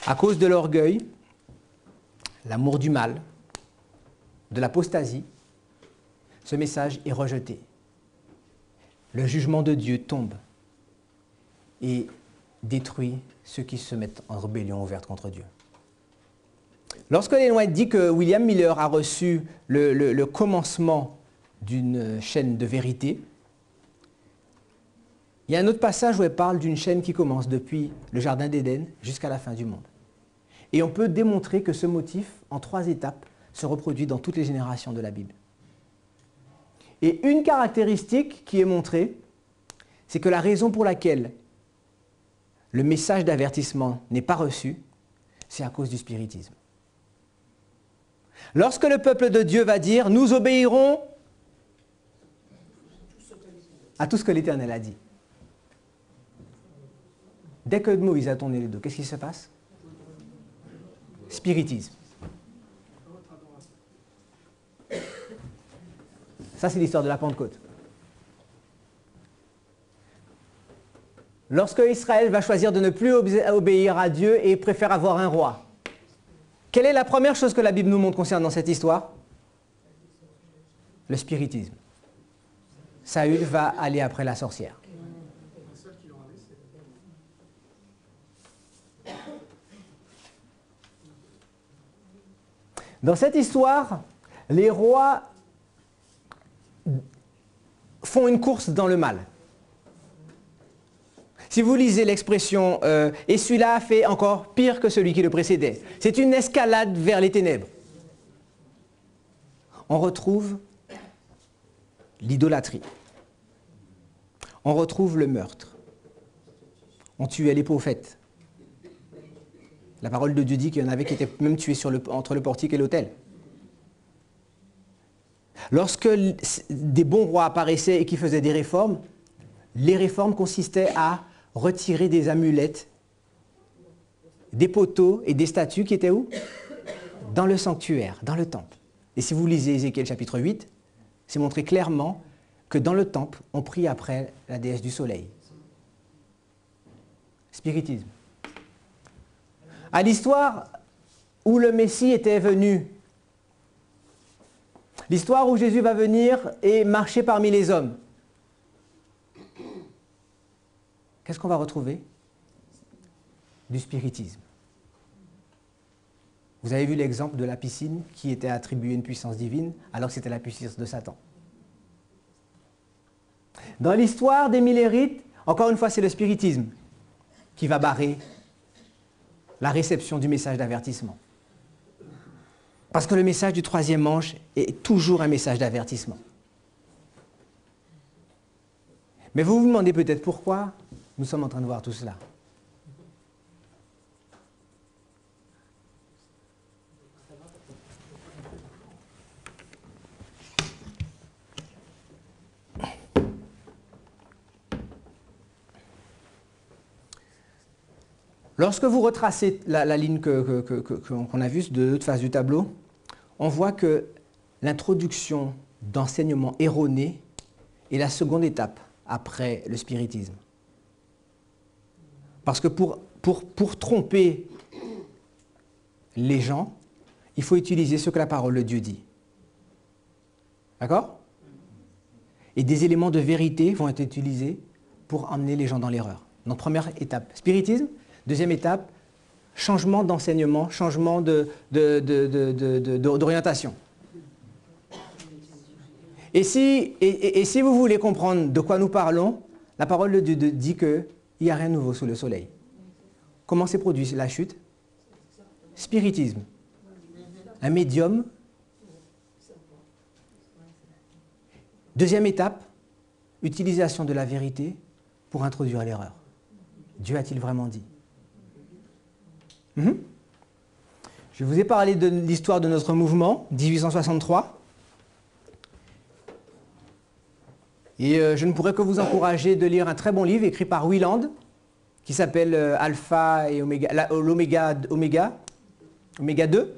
À cause de l'orgueil, l'amour du mal, de l'apostasie, ce message est rejeté. Le jugement de Dieu tombe et détruit ceux qui se mettent en rébellion ouverte contre Dieu. Lorsque Ellen White dit que William Miller a reçu le commencement d'une chaîne de vérité, il y a un autre passage où elle parle d'une chaîne qui commence depuis le Jardin d'Éden jusqu'à la fin du monde. Et on peut démontrer que ce motif, en 3 étapes, se reproduit dans toutes les générations de la Bible. Et une caractéristique qui est montrée, c'est que la raison pour laquelle le message d'avertissement n'est pas reçu, c'est à cause du spiritisme. Lorsque le peuple de Dieu va dire « Nous obéirons à tout ce que l'Éternel a dit », dès que Moïse a tourné les dos, qu'est-ce qui se passe? Spiritisme. Ça, c'est l'histoire de la Pentecôte. Lorsque Israël va choisir de ne plus obéir à Dieu et préfère avoir un roi, quelle est la première chose que la Bible nous montre concernant cette histoire? Le spiritisme. Saül va aller après la sorcière. Dans cette histoire, les rois font une course dans le mal. Si vous lisez l'expression « et celui-là a fait encore pire que celui qui le précédait », c'est une escalade vers les ténèbres. On retrouve l'idolâtrie. On retrouve le meurtre. On tuait les prophètes. La parole de Dieu dit qu'il y en avait qui étaient même tués entre le portique et l'autel. Lorsque des bons rois apparaissaient et qui faisaient des réformes, les réformes consistaient à retirer des amulettes, des poteaux et des statues qui étaient où? Dans le sanctuaire, dans le temple. Et si vous lisez Ézéchiel chapitre 8, c'est montré clairement que dans le temple, on prie après la déesse du soleil. Spiritisme. À l'histoire où le Messie était venu, l'histoire où Jésus va venir et marcher parmi les hommes, qu'est-ce qu'on va retrouver? Du spiritisme. Vous avez vu l'exemple de la piscine qui était attribuée une puissance divine alors que c'était la puissance de Satan. Dans l'histoire des Millérites, encore une fois, c'est le spiritisme qui va barrer la réception du message d'avertissement. Parce que le message du 3e ange est toujours un message d'avertissement. Mais vous vous demandez peut-être pourquoi nous sommes en train de voir tout cela. Lorsque vous retracez la ligne qu'on a vue de l'autre face du tableau, on voit que l'introduction d'enseignements erronés est la seconde étape après le spiritisme. Parce que pour tromper les gens, il faut utiliser ce que la parole de Dieu dit. D'accord? Et des éléments de vérité vont être utilisés pour emmener les gens dans l'erreur. Donc première étape, spiritisme. Deuxième étape, changement d'enseignement, changement d'orientation. Et si vous voulez comprendre de quoi nous parlons, la parole de Dieu dit qu'il n'y a rien de nouveau sous le soleil. Comment s'est produit la chute? Spiritisme. Un médium. Deuxième étape, utilisation de la vérité pour introduire l'erreur. Dieu a-t-il vraiment dit? Je vous ai parlé de l'histoire de notre mouvement, 1863. Et je ne pourrais que vous encourager de lire un très bon livre écrit par Wieland, qui s'appelle Alpha et Oméga, Oméga 2.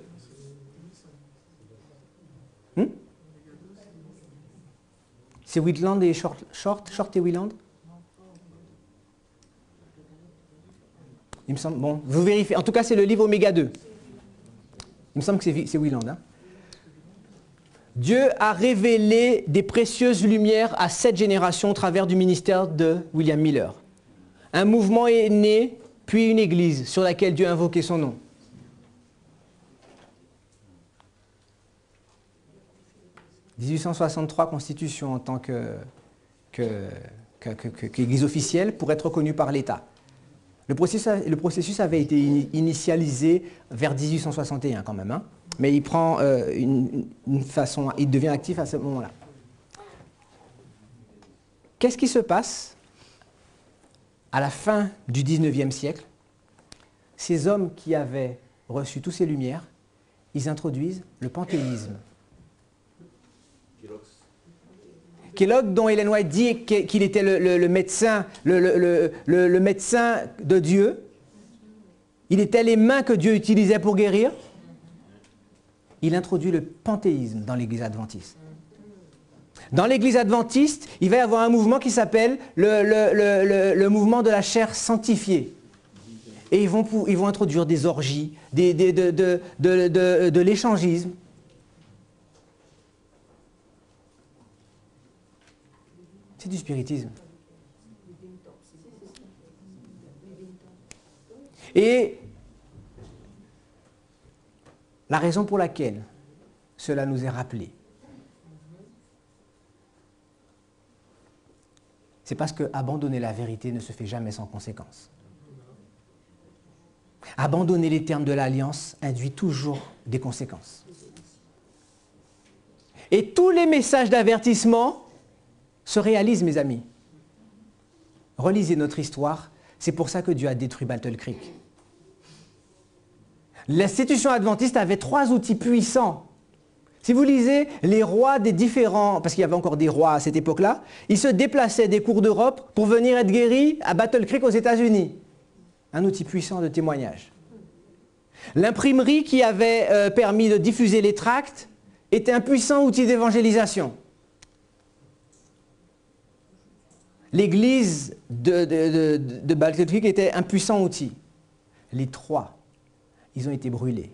C'est Wheatland et Short et Wieland? Il me semble, bon, vous vérifiez. En tout cas, c'est le livre Oméga 2. Il me semble que c'est Wieland. Hein. Dieu a révélé des précieuses lumières à 7 générations au travers du ministère de William Miller. Un mouvement est né, puis une église sur laquelle Dieu a invoqué son nom. « 1863, Constitution en tant qu'église officielle pour être reconnue par l'État. Le processus avait été initialisé vers 1861 quand même, hein, mais il prend une façon, il devient actif à ce moment-là. Qu'est-ce qui se passe à la fin du 19e siècle? Ces hommes qui avaient reçu toutes ces lumières, ils introduisent le panthéisme. Kellogg, dont Ellen White dit qu'il était le médecin, le médecin de Dieu, il était les mains que Dieu utilisait pour guérir, il introduit le panthéisme dans l'église adventiste. Dans l'église adventiste, il va y avoir un mouvement qui s'appelle le mouvement de la chair sanctifiée. Et ils vont introduire des orgies, de l'échangisme. C'est du spiritisme. Et la raison pour laquelle cela nous est rappelé, c'est parce que abandonner la vérité ne se fait jamais sans conséquence. Abandonner les termes de l'alliance induit toujours des conséquences. Et tous les messages d'avertissement se réalisent, mes amis. Relisez notre histoire, c'est pour ça que Dieu a détruit Battle Creek. L'institution adventiste avait 3 outils puissants. Si vous lisez les rois des différents, parce qu'il y avait encore des rois à cette époque-là, ils se déplaçaient des cours d'Europe pour venir être guéris à Battle Creek aux États-Unis. Un outil puissant de témoignage. L'imprimerie qui avait permis de diffuser les tracts était un puissant outil d'évangélisation. L'église de Battle Creek était un puissant outil. Les 3, ils ont été brûlés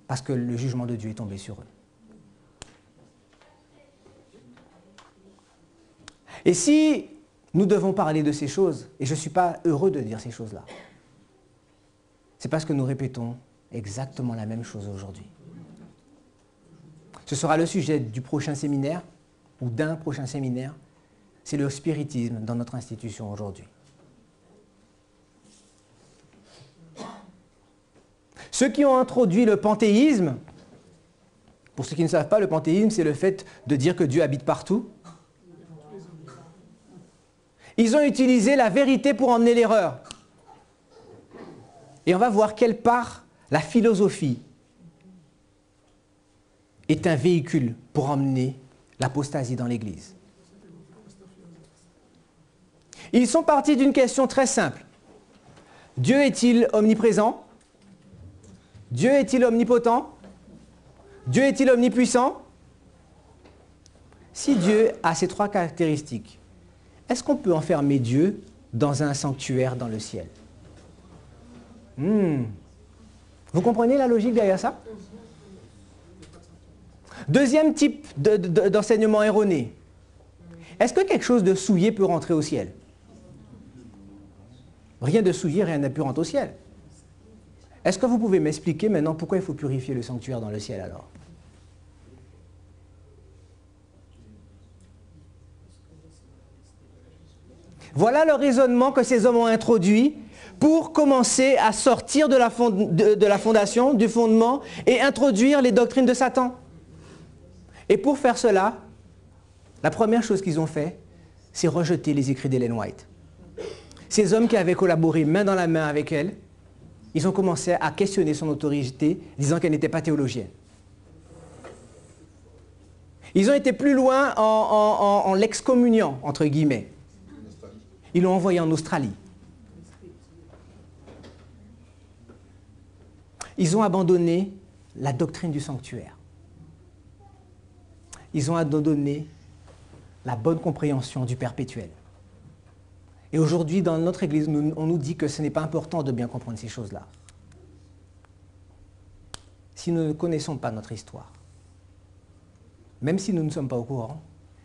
parce que le jugement de Dieu est tombé sur eux. Et si nous devons parler de ces choses, et je ne suis pas heureux de dire ces choses-là, c'est parce que nous répétons exactement la même chose aujourd'hui. Ce sera le sujet du prochain séminaire, ou d'un prochain séminaire, c'est le spiritisme dans notre institution aujourd'hui. Ceux qui ont introduit le panthéisme, pour ceux qui ne savent pas, le panthéisme, c'est le fait de dire que Dieu habite partout. Ils ont utilisé la vérité pour emmener l'erreur. Et on va voir quelle part la philosophie est un véhicule pour emmener l'apostasie dans l'Église. Ils sont partis d'une question très simple. Dieu est-il omniprésent? Dieu est-il omnipotent? Dieu est-il omnipuissant? Si Dieu a ces 3 caractéristiques, est-ce qu'on peut enfermer Dieu dans un sanctuaire dans le ciel? Vous comprenez la logique derrière ça? Deuxième type d'enseignement erroné. Est-ce que quelque chose de souillé peut rentrer au ciel? Rien de souillé, rien d'impur rentre au ciel. Est-ce que vous pouvez m'expliquer maintenant pourquoi il faut purifier le sanctuaire dans le ciel alors? Voilà le raisonnement que ces hommes ont introduit pour commencer à sortir de la fondation, du fondement, et introduire les doctrines de Satan. Et pour faire cela, la première chose qu'ils ont fait, c'est rejeter les écrits d'Ellen White. Ces hommes qui avaient collaboré main dans la main avec elle, ils ont commencé à questionner son autorité, disant qu'elle n'était pas théologienne. Ils ont été plus loin en l'excommuniant, entre guillemets. Ils l'ont envoyé en Australie. Ils ont abandonné la doctrine du sanctuaire. Ils ont abandonné la bonne compréhension du perpétuel. Et aujourd'hui, dans notre Église, on nous dit que ce n'est pas important de bien comprendre ces choses-là. Si nous ne connaissons pas notre histoire, même si nous ne sommes pas au courant,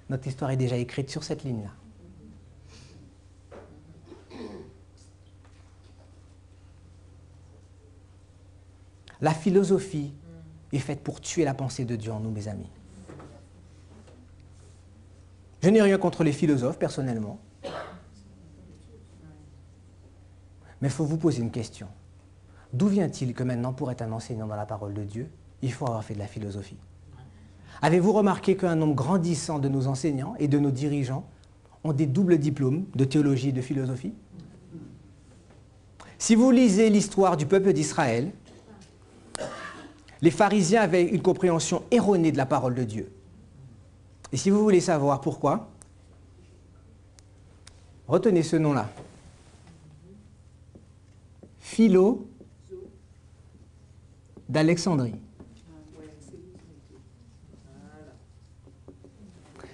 notre histoire est déjà écrite sur cette ligne-là. La philosophie est faite pour tuer la pensée de Dieu en nous, mes amis. Je n'ai rien contre les philosophes, personnellement. Mais il faut vous poser une question. D'où vient-il que maintenant, pour être un enseignant dans la parole de Dieu, il faut avoir fait de la philosophie? Avez-vous remarqué qu'un nombre grandissant de nos enseignants et de nos dirigeants ont des doubles diplômes de théologie et de philosophie? Si vous lisez l'histoire du peuple d'Israël, les pharisiens avaient une compréhension erronée de la parole de Dieu. Et si vous voulez savoir pourquoi, retenez ce nom-là. Philo d'Alexandrie.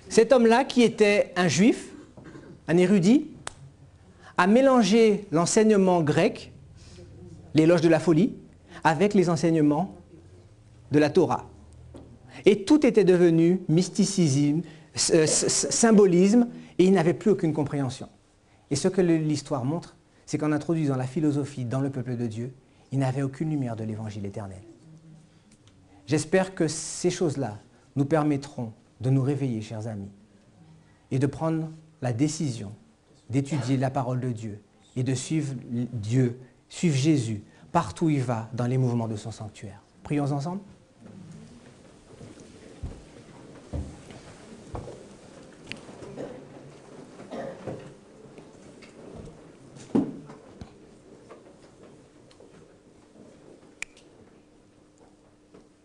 Cet homme-là, qui était un juif, un érudit, a mélangé l'enseignement grec, l'éloge de la folie, avec les enseignements de la Torah. Et tout était devenu mysticisme, symbolisme, et il n'avait plus aucune compréhension. Et ce que l'histoire montre, c'est qu'en introduisant la philosophie dans le peuple de Dieu, il n'avait aucune lumière de l'évangile éternel. J'espère que ces choses-là nous permettront de nous réveiller, chers amis, et de prendre la décision d'étudier la parole de Dieu et de suivre Dieu, suivre Jésus, partout où il va, dans les mouvements de son sanctuaire. Prions ensemble.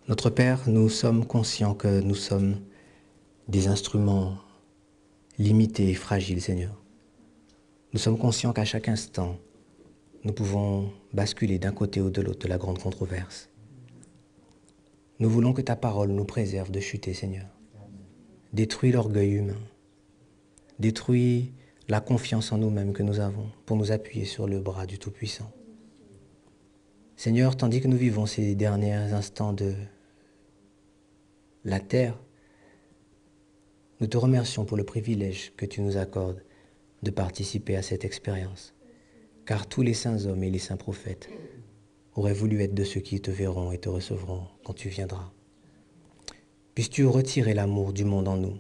Notre Père, nous sommes conscients que nous sommes des instruments limités et fragiles, Seigneur. Nous sommes conscients qu'à chaque instant, nous pouvons basculer d'un côté ou de l'autre de la grande controverse. Nous voulons que ta parole nous préserve de chuter, Seigneur. Détruis l'orgueil humain. Détruis la confiance en nous-mêmes que nous avons pour nous appuyer sur le bras du Tout-Puissant. Seigneur, tandis que nous vivons ces derniers instants de la terre, nous te remercions pour le privilège que tu nous accordes de participer à cette expérience. Car tous les saints hommes et les saints prophètes auraient voulu être de ceux qui te verront et te recevront quand tu viendras. Puisses-tu retirer l'amour du monde en nous,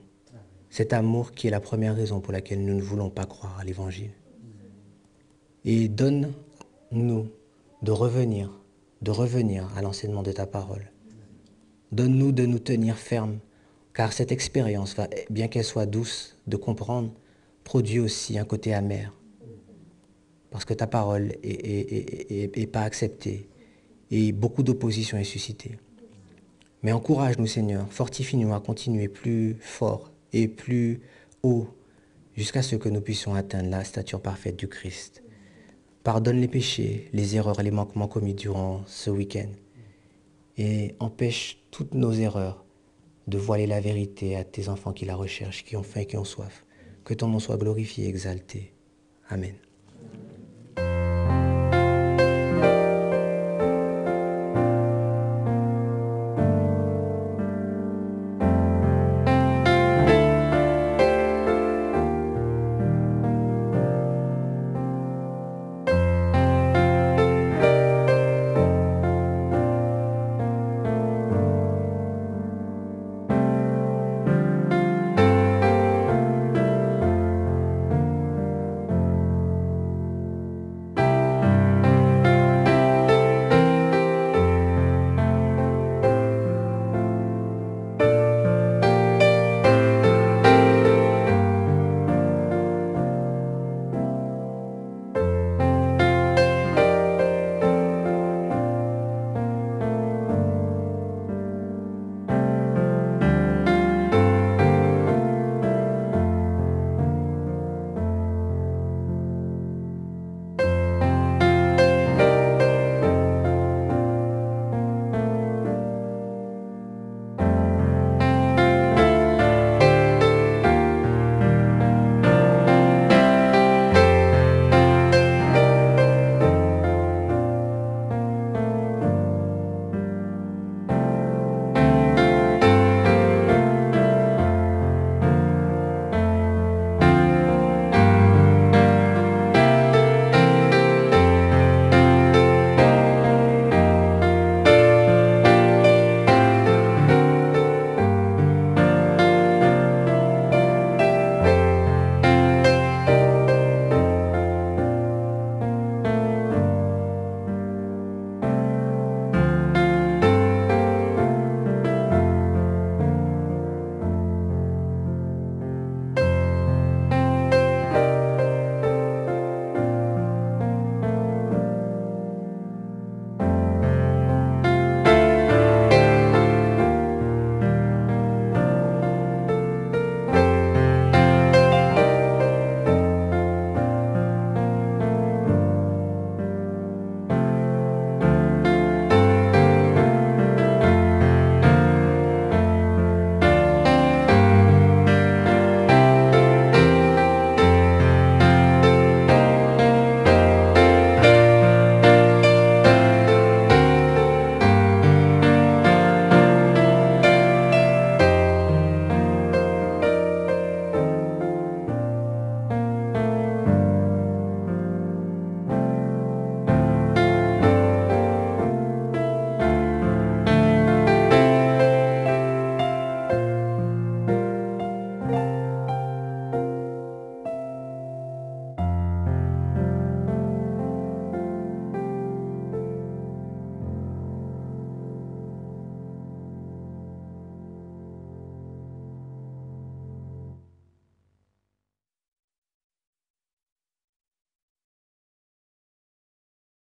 cet amour qui est la première raison pour laquelle nous ne voulons pas croire à l'Évangile. Et donne-nous de revenir à l'enseignement de ta parole. Donne-nous de nous tenir fermes, car cette expérience, bien qu'elle soit douce de comprendre, produit aussi un côté amer. Parce que ta parole est pas acceptée et beaucoup d'opposition est suscitée. Mais encourage-nous, Seigneur, fortifie-nous à continuer plus fort et plus haut jusqu'à ce que nous puissions atteindre la stature parfaite du Christ. Pardonne les péchés, les erreurs et les manquements commis durant ce week-end et empêche toutes nos erreurs de voiler la vérité à tes enfants qui la recherchent, qui ont faim et qui ont soif. Que ton nom soit glorifié et exalté. Amen.